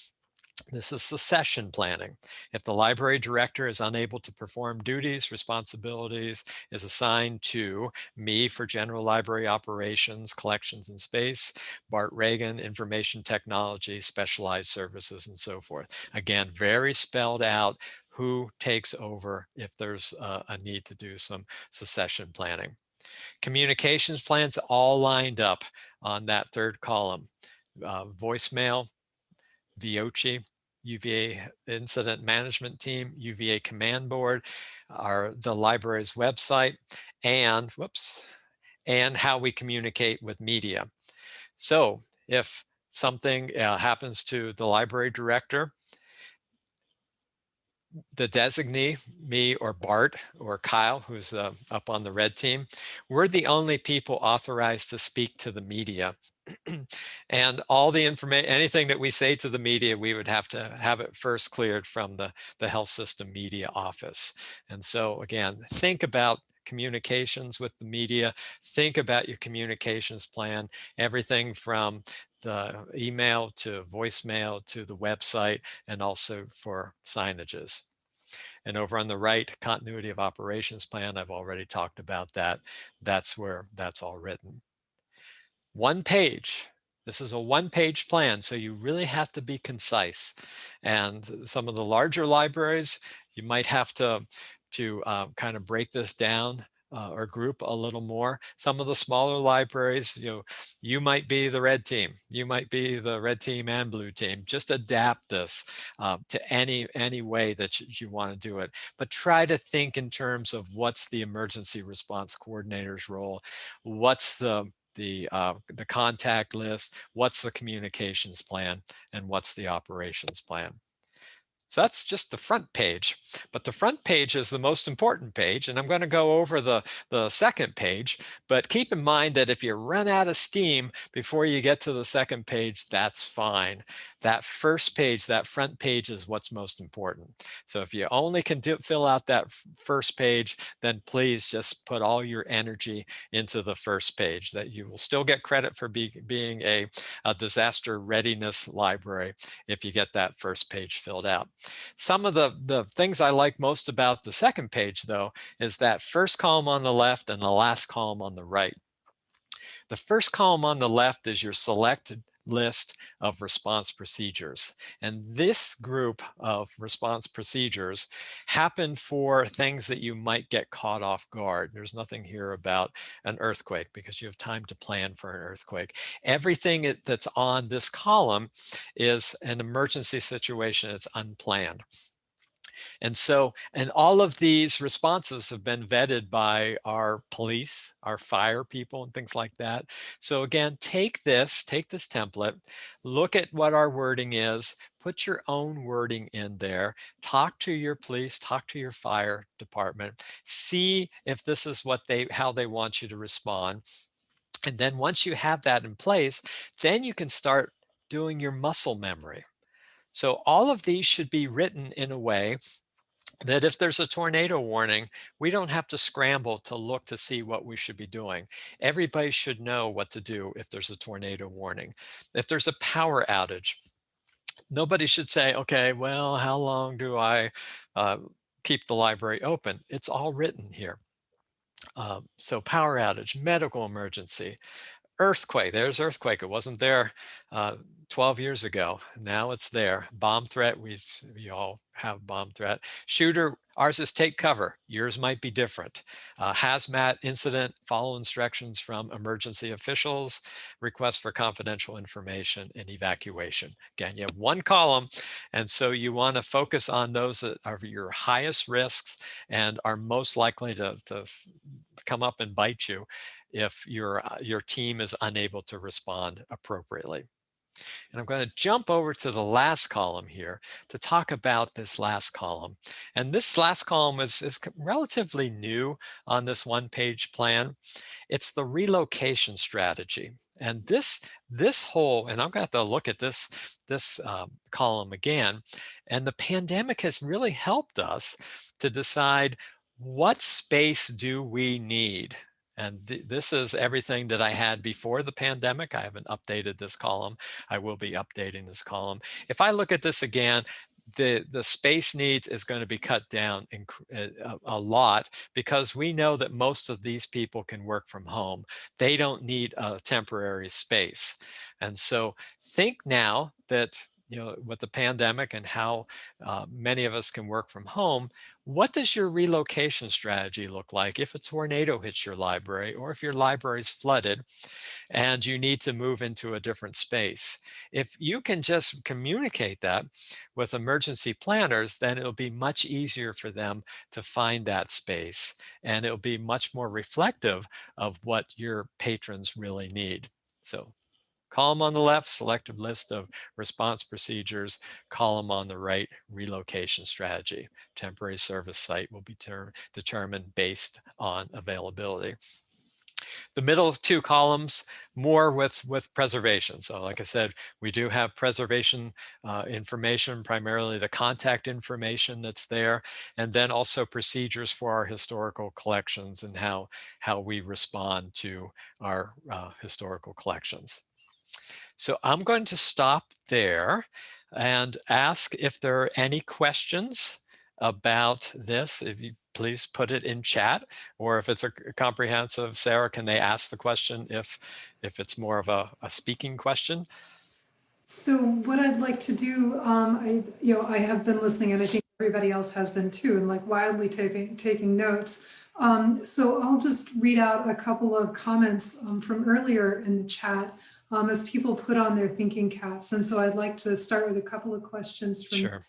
This is succession planning. If the library director is unable to perform duties, responsibilities is assigned to me for general library operations, collections and space, Bart Reagan, information technology, specialized services, and so forth. Again, very spelled out who takes over if there's a need to do some succession planning. Communications plans all lined up on that third column. Voicemail, VOCI, UVA Incident Management Team, UVA Command Board, the library's website, and how we communicate with media. So if something happens to the library director, the designee, me or Bart or Kyle, who's up on the red team, we're the only people authorized to speak to the media. And all the information, anything that we say to the media, we would have to have it first cleared from the health system media office. And so again, think about communications with the media, think about your communications plan, everything from the email to voicemail to the website, and also for signages. And over on the right, continuity of operations plan, I've already talked about that. That's where that's all written. One page. This is a one-page plan, so you really have to be concise. And some of the larger libraries, you might have to kind of break this down or group a little more. Some of the smaller libraries, you might be the red team. You might be the red team and blue team. Just adapt this to any way that you want to do it. But try to think in terms of what's the emergency response coordinator's role, what's the contact list, what's the communications plan, and what's the operations plan. So that's just the front page, but the front page is the most important page, and I'm going to go over the second page, but keep in mind that if you run out of steam before you get to the second page, that's fine. That first page, that front page is what's most important. So if you only can fill out that first page, then please just put all your energy into the first page. That you will still get credit for being a disaster readiness library if you get that first page filled out. Some of the things I like most about the second page, though, is that first column on the left and the last column on the right. The first column on the left is your selected list of response procedures. And this group of response procedures happen for things that you might get caught off guard. There's nothing here about an earthquake because you have time to plan for an earthquake. Everything that's on this column is an emergency situation. It's unplanned. And all of these responses have been vetted by our police, our fire people, and things like that. So again, take this template, look at what our wording is, put your own wording in there, talk to your police, talk to your fire department, see if this is how they want you to respond. And then once you have that in place, then you can start doing your muscle memory. So all of these should be written in a way that if there's a tornado warning, we don't have to scramble to look to see what we should be doing. Everybody should know what to do if there's a tornado warning. If there's a power outage, nobody should say, okay, well, how long do I keep the library open? It's all written here. So power outage, medical emergency, earthquake, there's earthquake. It wasn't there 12 years ago. Now it's there. Bomb threat, we all have bomb threat. Shooter, ours is take cover. Yours might be different. Hazmat incident, follow instructions from emergency officials, request for confidential information, and evacuation. Again, you have one column, and so you want to focus on those that are your highest risks and are most likely to come up and bite you if your team is unable to respond appropriately. And I'm going to jump over to the last column here to talk about this last column. And this last column is relatively new on this one-page plan. It's the relocation strategy. And this whole, and I'm going to have to look at this column again. And the pandemic has really helped us to decide what space do we need. And this is everything that I had before the pandemic. I haven't updated this column. I will be updating this column. If I look at this again, the space needs is going to be cut down a lot because we know that most of these people can work from home. They don't need a temporary space. And so think now that, with the pandemic and how many of us can work from home, what does your relocation strategy look like if a tornado hits your library or if your library is flooded and you need to move into a different space? If you can just communicate that with emergency planners, then it'll be much easier for them to find that space, and it'll be much more reflective of what your patrons really need. So column on the left, selected list of response procedures. Column on the right, relocation strategy. Temporary service site will be determined based on availability. The middle two columns, more with preservation. So like I said, we do have preservation information, primarily the contact information that's there, and then also procedures for our historical collections and how we respond to our historical collections. So I'm going to stop there and ask if there are any questions about this. If you please put it in chat, or if it's a comprehensive, Sarah, can they ask the question if it's more of a speaking question? So what I'd like to do, I have been listening, and I think everybody else has been too, and like wildly taking notes. So I'll just read out a couple of comments from earlier in the chat as people put on their thinking caps. And so I'd like to start with a couple of questions from, Sure.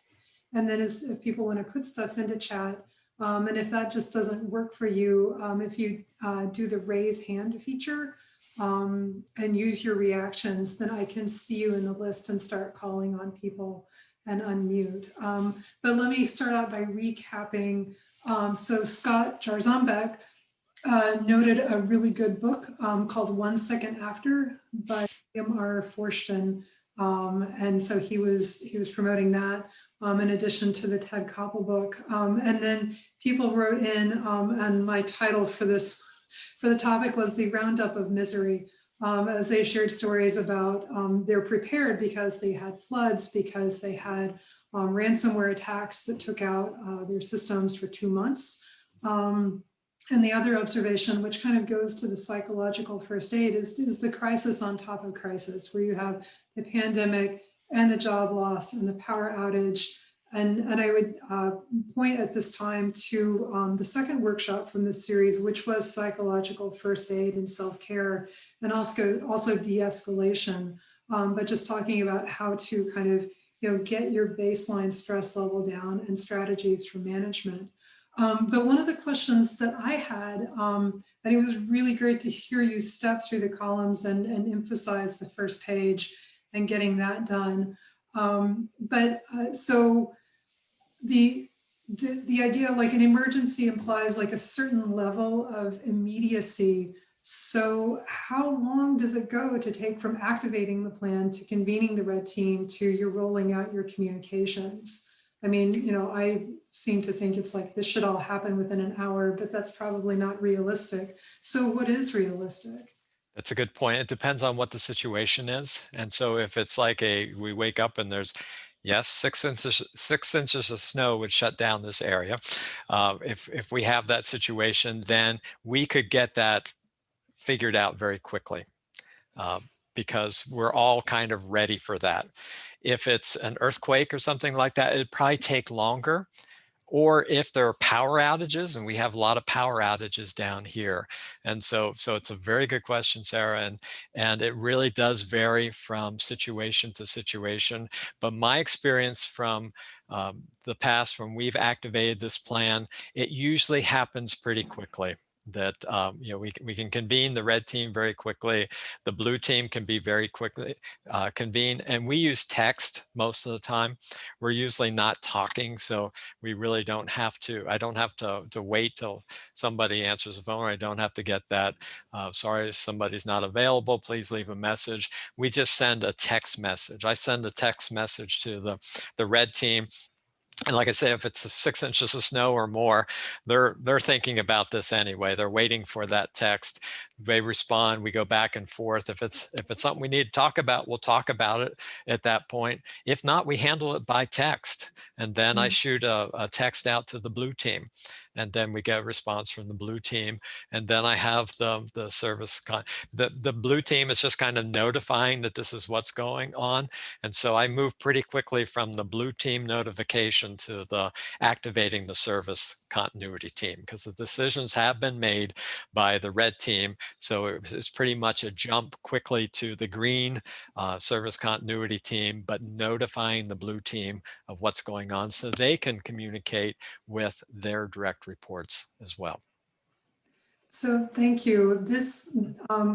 and then if people want to put stuff into chat, and if that just doesn't work for you, if you do the raise hand feature, and use your reactions, then I can see you in the list and start calling on people and unmute. But let me start out by recapping. So Scott Jarzambek noted a really good book called 1 Second After by William R. Forston. And so he was promoting that in addition to the Ted Koppel book. And then people wrote in, and my title for the topic was The Roundup of Misery, as they shared stories about they're prepared because they had floods, because they had ransomware attacks that took out their systems for 2 months. And the other observation, which kind of goes to the psychological first aid, is the crisis on top of crisis, where you have the pandemic and the job loss and the power outage. And I would point at this time to the second workshop from this series, which was psychological first aid and self-care, and also de-escalation, but just talking about how to kind of get your baseline stress level down and strategies for management. But one of the questions that I had, and it was really great to hear you step through the columns and emphasize the first page and getting that done. So the idea, like an emergency implies like a certain level of immediacy. So how long does it go to take from activating the plan to convening the red team to you're rolling out your communications? I mean, I seem to think it's like this should all happen within an hour, but that's probably not realistic. So what is realistic? That's a good point. It depends on what the situation is. And so if it's like we wake up and there's, yes, 6 inches of snow would shut down this area. If we have that situation, then we could get that figured out very quickly because we're all kind of ready for that. If it's an earthquake or something like that, it'd probably take longer. Or if there are power outages, and we have a lot of power outages down here. And so it's a very good question, Sarah, and it really does vary from situation to situation. But my experience from the past, when we've activated this plan, it usually happens pretty quickly. That we can convene the red team very quickly. The blue team can be very quickly convened, and we use text most of the time. We're usually not talking, so we really don't have to. I don't have to wait till somebody answers the phone. Or I don't have to get that. Sorry, if somebody's not available, please leave a message. We just send a text message. I send a text message to the red team. And like I say, if it's 6 inches of snow or more, they're thinking about this anyway. They're waiting for that text. They respond. We go back and forth. If it's something we need to talk about, we'll talk about it at that point. If not, we handle it by text. And then I shoot a text out to the blue team. And then we get a response from the blue team. And then I have the service. The blue team is just kind of notifying that this is what's going on. And so I move pretty quickly from the blue team notification to the activating the service continuity team, because the decisions have been made by the red team. So it's pretty much a jump quickly to the green service continuity team, but notifying the blue team of what's going on so they can communicate with their direct reports as well. So thank you. This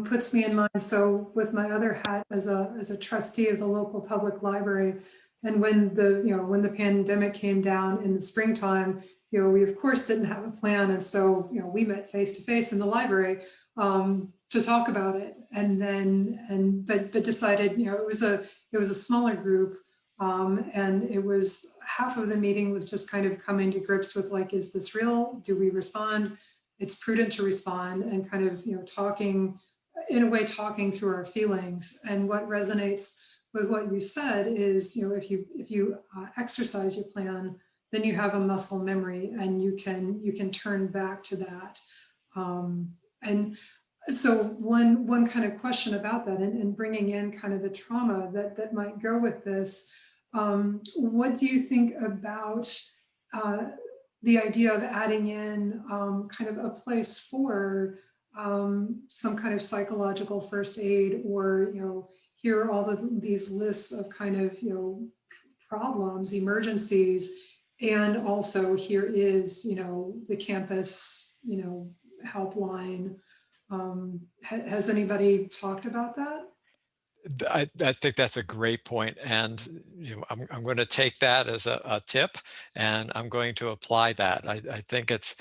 puts me in mind. So with my other hat as a trustee of the local public library, and when the pandemic came down in the springtime, we of course didn't have a plan. And so, we met face to face in the library to talk about it. And then, but decided, it was a smaller group. And it was half of the meeting was just kind of coming to grips with like, is this real? Do we respond? It's prudent to respond, and kind of, talking in a way, talking through our feelings. And what resonates with what you said is, if you exercise your plan, then you have a muscle memory, and you can turn back to that. And so one kind of question about that, and bringing in kind of the trauma that might go with this, what do you think about the idea of adding in kind of a place for some kind of psychological first aid, or, here are all of these lists of kind of, problems, emergencies, and also here is, the campus, helpline. Has anybody talked about that? I think that's a great point, and I'm going to take that as a tip, and I'm going to apply that. I think it's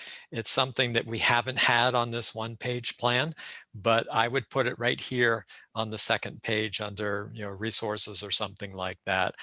something that we haven't had on this one-page plan, but I would put it right here on the second page under resources or something like that.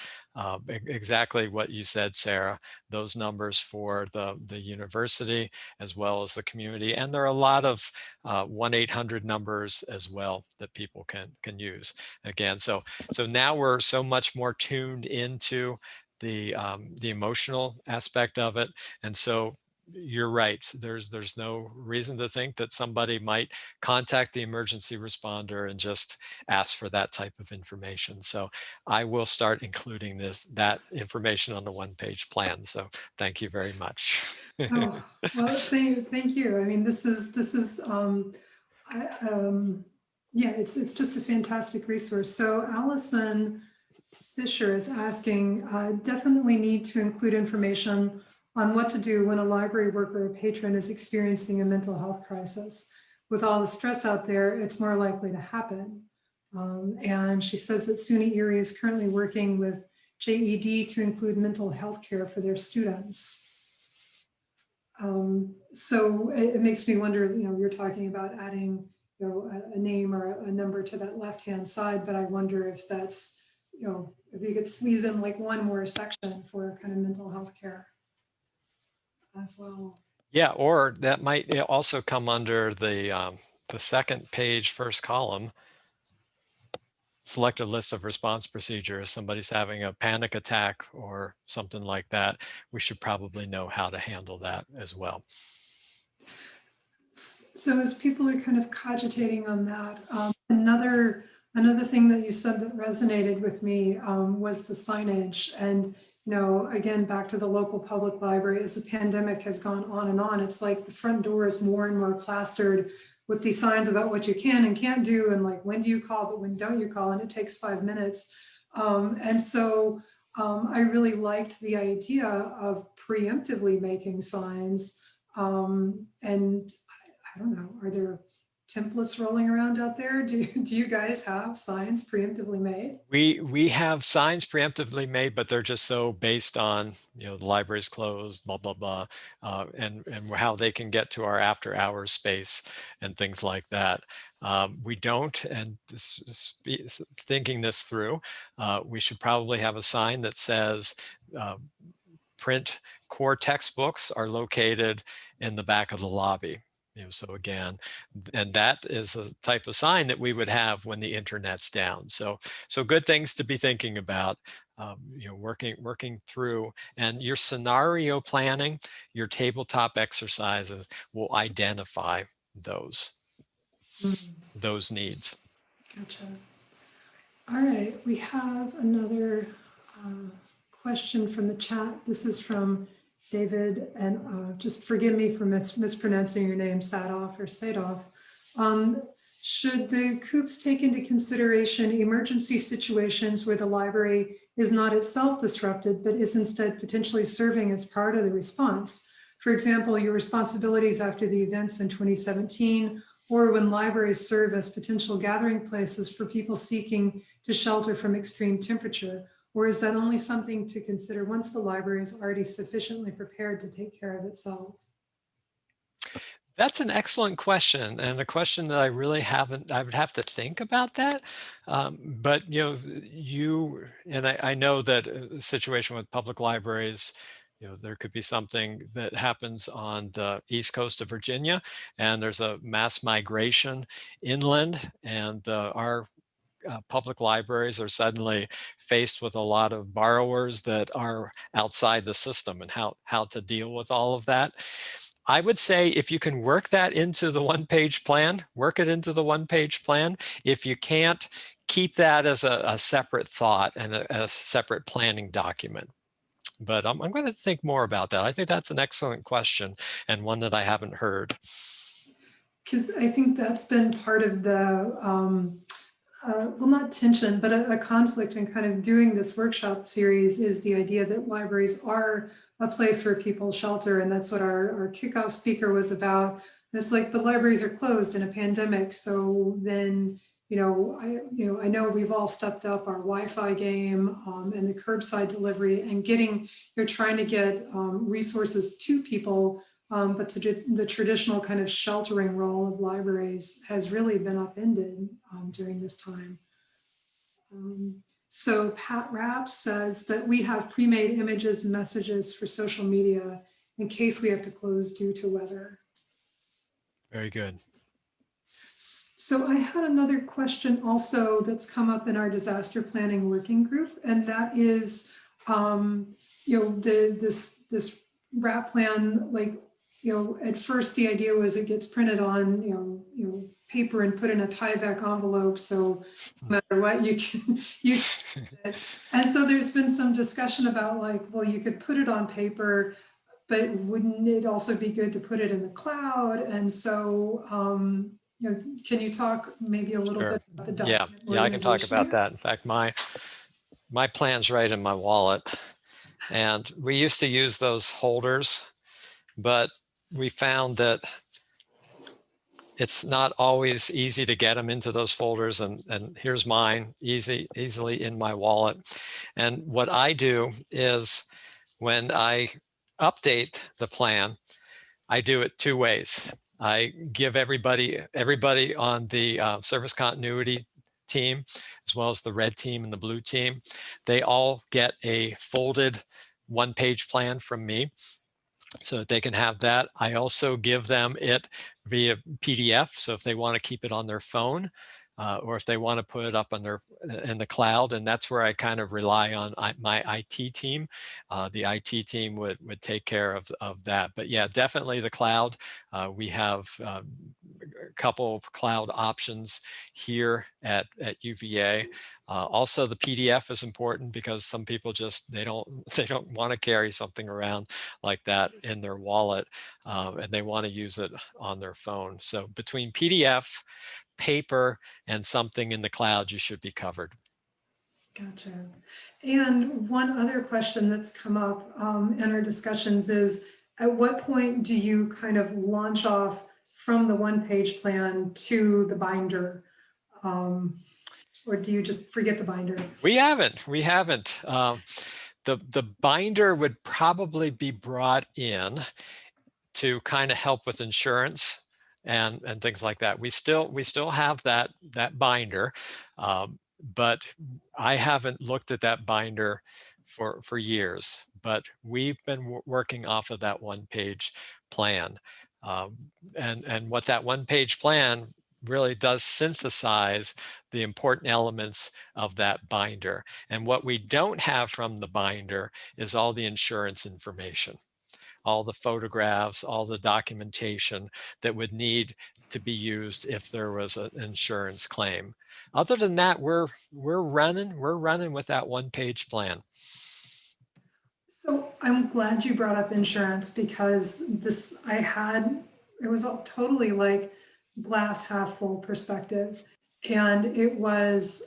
Exactly what you said, Sarah. Those numbers for the university as well as the community, and there are a lot of 1-800 numbers as well that people can use. Again, so now we're so much more tuned into the emotional aspect of it, and so you're right. There's no reason to think that somebody might contact the emergency responder and just ask for that type of information. So I will start including that information on the one-page plan. So thank you very much. Oh, well, thank you. I mean, this is yeah, it's just a fantastic resource. So Allison Fisher is asking, definitely need to include information on what to do when a library worker or patron is experiencing a mental health crisis. With all the stress out there, it's more likely to happen. And she says that SUNY Erie is currently working with JED to include mental health care for their students. So it makes me wonder, you're talking about adding, a name or a number to that left-hand side, but I wonder if that's, if you could squeeze in like one more section for kind of mental health care as well. Yeah, or that might also come under the second page, first column. Select a list of response procedures. Somebody's having a panic attack or something like that. We should probably know how to handle that as well. So as people are kind of cogitating on that, another thing that you said that resonated with me was the signage. And, again, back to the local public library, as the pandemic has gone on and on, it's like the front door is more and more plastered with these signs about what you can and can't do, and like, when do you call, but when don't you call, and it takes 5 minutes. And so I really liked the idea of preemptively making signs. And I don't know, are there templates rolling around out there? Do you guys have signs preemptively made? We have signs preemptively made, but they're just so based on, the library's closed, blah, blah, blah, and how they can get to our after hours space and things like that. We don't, and thinking this through, we should probably have a sign that says print core textbooks are located in the back of the lobby. So again, and that is a type of sign that we would have when the internet's down. So good things to be thinking about, working through, and your scenario planning, your tabletop exercises will identify those needs. Gotcha. All right, we have another question from the chat. This is from David, and just forgive me for mispronouncing your name, Sadoff or Sadoff. Should the COOPs take into consideration emergency situations where the library is not itself disrupted, but is instead potentially serving as part of the response? For example, your responsibilities after the events in 2017, or when libraries serve as potential gathering places for people seeking to shelter from extreme temperature. Or is that only something to consider once the library is already sufficiently prepared to take care of itself? That's an excellent question, and a question that I really haven't. I would have to think about that. But I know that a situation with public libraries, there could be something that happens on the east coast of Virginia, and there's a mass migration inland, and our public libraries are suddenly faced with a lot of borrowers that are outside the system, and how to deal with all of that. I would say if you can work that into the one-page plan, work it into the one-page plan. If you can't, keep that as a separate thought and a separate planning document. But I'm going to think more about that. I think that's an excellent question and one that I haven't heard. Because I think that's been part of the, well, not tension, but a conflict in kind of doing this workshop series is the idea that libraries are a place where people shelter. And that's what our kickoff speaker was about. And it's like, but libraries are closed in a pandemic. So then, I know we've all stepped up our Wi-Fi game and the curbside delivery and you're trying to get resources to people. But the traditional kind of sheltering role of libraries has really been upended during this time. So Pat Rapp says that we have pre-made images, messages for social media in case we have to close due to weather. Very good. So I had another question also that's come up in our disaster planning working group, and that is, this RAP plan, like, at first the idea was it gets printed on, paper and put in a Tyvek envelope. So no matter what, you can. And so there's been some discussion about like, well, you could put it on paper, but wouldn't it also be good to put it in the cloud? And so, can you talk maybe a little bit about the document? Yeah, I can talk about that. In fact, my plan's right in my wallet, and we used to use those holders, but we found that it's not always easy to get them into those folders. And here's mine, easily in my wallet. And what I do is when I update the plan, I do it two ways. I give everybody on the service continuity team, as well as the red team and the blue team, they all get a folded one-page plan from me, so that they can have that. I also give them it via PDF. So if they want to keep it on their phone, or if they want to put it up on in the cloud, and that's where I kind of rely on my IT team. The IT team would take care of that. But yeah, definitely the cloud. We have a couple of cloud options here at UVA. Also, the PDF is important because some people they don't want to carry something around like that in their wallet, and they want to use it on their phone. So between PDF, paper, and something in the cloud, you should be covered. Gotcha. And one other question that's come up in our discussions is, at what point do you kind of launch off from the one-page plan to the binder? Or do you just forget the binder? We haven't. The binder would probably be brought in to kind of help with insurance and things like that. We still have that binder, but I haven't looked at that binder for years. But we've been working off of that one-page plan, and what that one-page plan really does synthesize the important elements of that binder. And what we don't have from the binder is all the insurance information, all the photographs, all the documentation that would need to be used if there was an insurance claim. Other than that, we're running with that one-page plan. So I'm glad you brought up insurance, because it was all totally like glass half full perspective. And it was,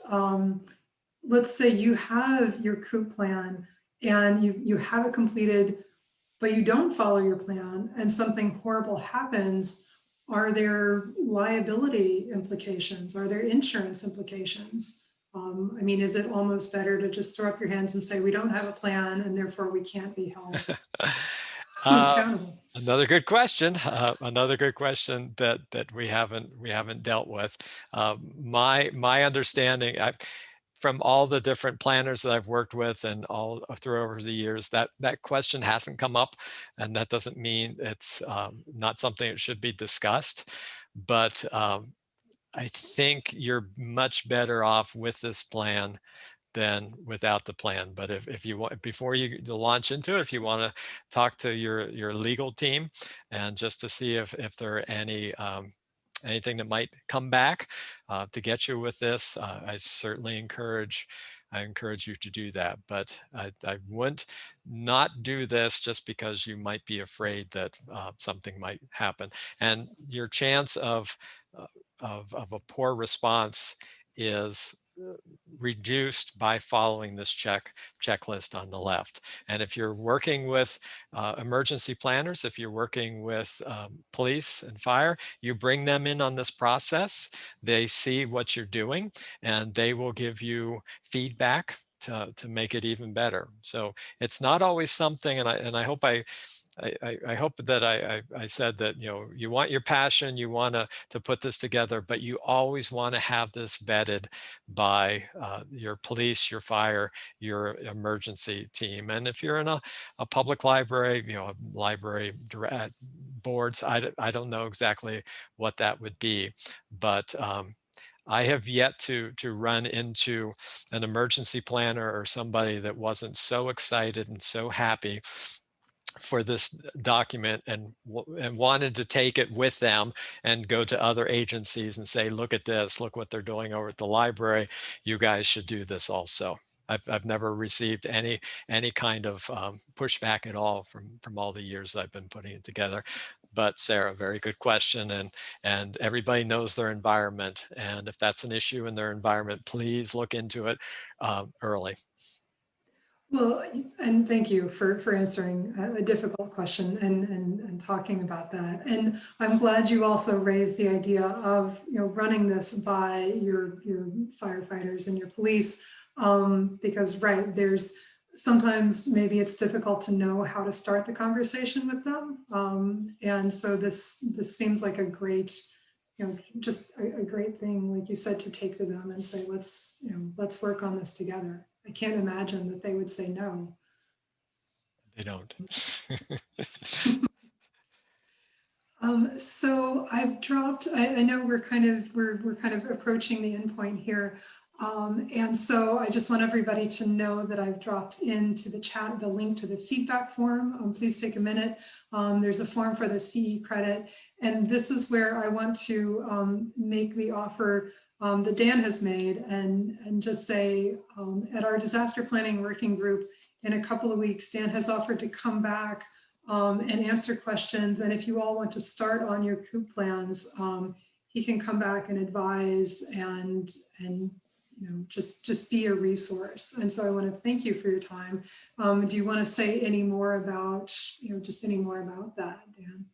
let's say you have your COOP plan and you have it completed, but you don't follow your plan and something horrible happens. Are there liability implications? Are there insurance implications? I mean, is it almost better to just throw up your hands and say, we don't have a plan and therefore we can't be held accountable? Another good question. Another good question that we haven't dealt with. My understanding, from all the different planners that I've worked with and all through over the years, that question hasn't come up, and that doesn't mean it's not something that should be discussed. But I think you're much better off with this plan than without the plan. But if you want, before you launch into it, if you want to talk to your legal team and just to see if there are any anything that might come back to get you with this, I certainly encourage you to do that. But I wouldn't not do this just because you might be afraid that something might happen. And your chance of a poor response is reduced by following this checklist on the left. And if you're working with emergency planners, if you're working with police and fire, you bring them in on this process. They see what you're doing and they will give you feedback to make it even better. So it's not always something, and I hope I hope that I said that, you want your passion, you want to put this together, but you always want to have this vetted by your police, your fire, your emergency team. And if you're in a public library, library boards, I don't know exactly what that would be, but I have yet to run into an emergency planner or somebody that wasn't so excited and so happy for this document and wanted to take it with them and go to other agencies and say, look at this, look what they're doing over at the library. You guys should do this also. I've never received any kind of pushback at all from all the years I've been putting it together. But Sarah, very good question. And everybody knows their environment. And if that's an issue in their environment, please look into it early. Well, and thank you for answering a difficult question and talking about that. And I'm glad you also raised the idea of running this by your firefighters and your police, because right, there's sometimes maybe it's difficult to know how to start the conversation with them, and so this seems like a great just a great thing, like you said, to take to them and say, let's work on this together. I can't imagine that they would say no. They don't. So I've dropped, I know we're kind of approaching the end point here. And so I just want everybody to know that I've dropped into the chat the link to the feedback form. Please take a minute. There's a form for the CE credit. And this is where I want to make the offer that Dan has made and just say at our disaster planning working group in a couple of weeks, Dan has offered to come back and answer questions. And if you all want to start on your COOP plans, he can come back and advise and just be a resource. And so I want to thank you for your time. Do you want to say any more about, just any more about that, Dan?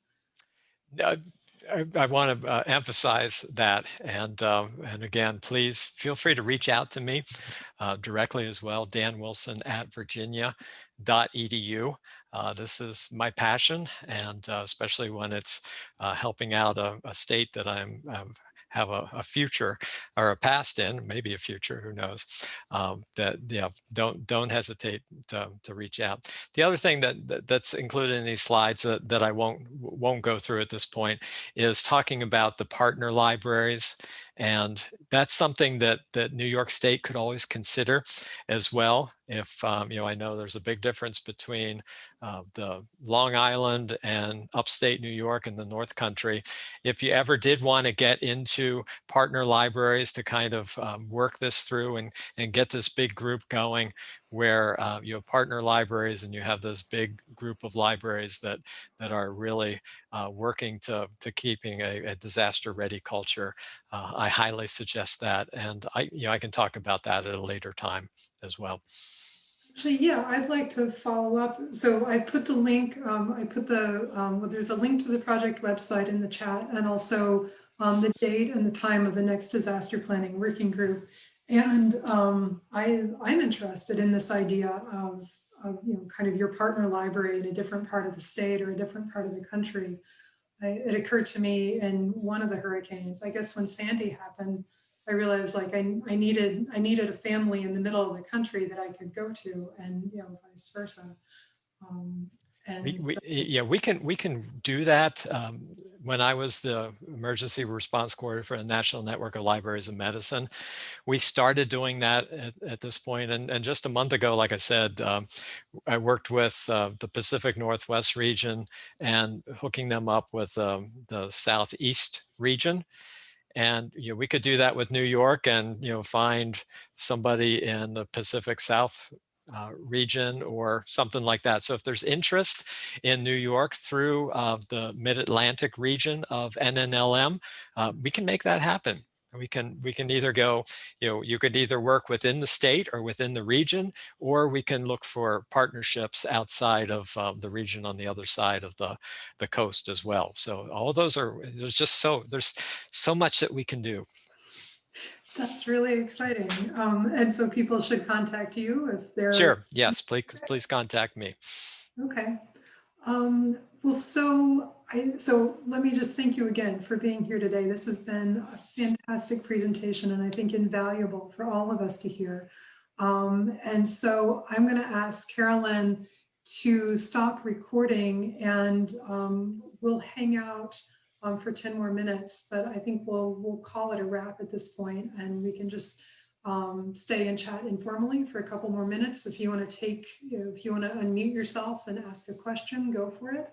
I want to emphasize that, and again, please feel free to reach out to me directly as well, danwilson@virginia.edu. This is my passion, and especially when it's helping out a state that I'm have a future or a past in, maybe a future, who knows, don't hesitate to reach out. The other thing that's included in these slides that I won't go through at this point is talking about the partner libraries. And that's something that New York State could always consider as well. If, I know there's a big difference between the Long Island and upstate New York and the North Country. If you ever did want to get into partner libraries to kind of work this through and get this big group going, where you have partner libraries and you have this big group of libraries that are really working to keeping a disaster ready culture, I highly suggest that. And I can talk about that at a later time as well. Actually, yeah, I'd like to follow up. So I put the link, there's a link to the project website in the chat, and also the date and the time of the next disaster planning working group. And I'm interested in this idea of kind of your partner library in a different part of the state or a different part of the country. It occurred to me in one of the hurricanes, I guess when Sandy happened, I realized like I needed a family in the middle of the country that I could go to, and vice versa. Yeah, we can do that. When I was the emergency response coordinator for the National Network of Libraries of Medicine, we started doing that at this point. And just a month ago, like I said, I worked with the Pacific Northwest region and hooking them up with the Southeast region. And we could do that with New York and find somebody in the Pacific South region or something like that. So if there's interest in New York through the Mid-Atlantic region of NNLM, we can make that happen. We can either go, you could either work within the state or within the region, or we can look for partnerships outside of the region on the other side of the coast as well. So all those there's so much that we can do. That's really exciting. And so people should contact you if they're... Sure. Yes, please contact me. Okay. Well, so let me just thank you again for being here today. This has been a fantastic presentation and I think invaluable for all of us to hear. And so I'm going to ask Carolyn to stop recording, and we'll hang out for 10 more minutes, but I think we'll call it a wrap at this point, and we can just stay and chat informally for a couple more minutes. If you want to unmute yourself and ask a question, go for it.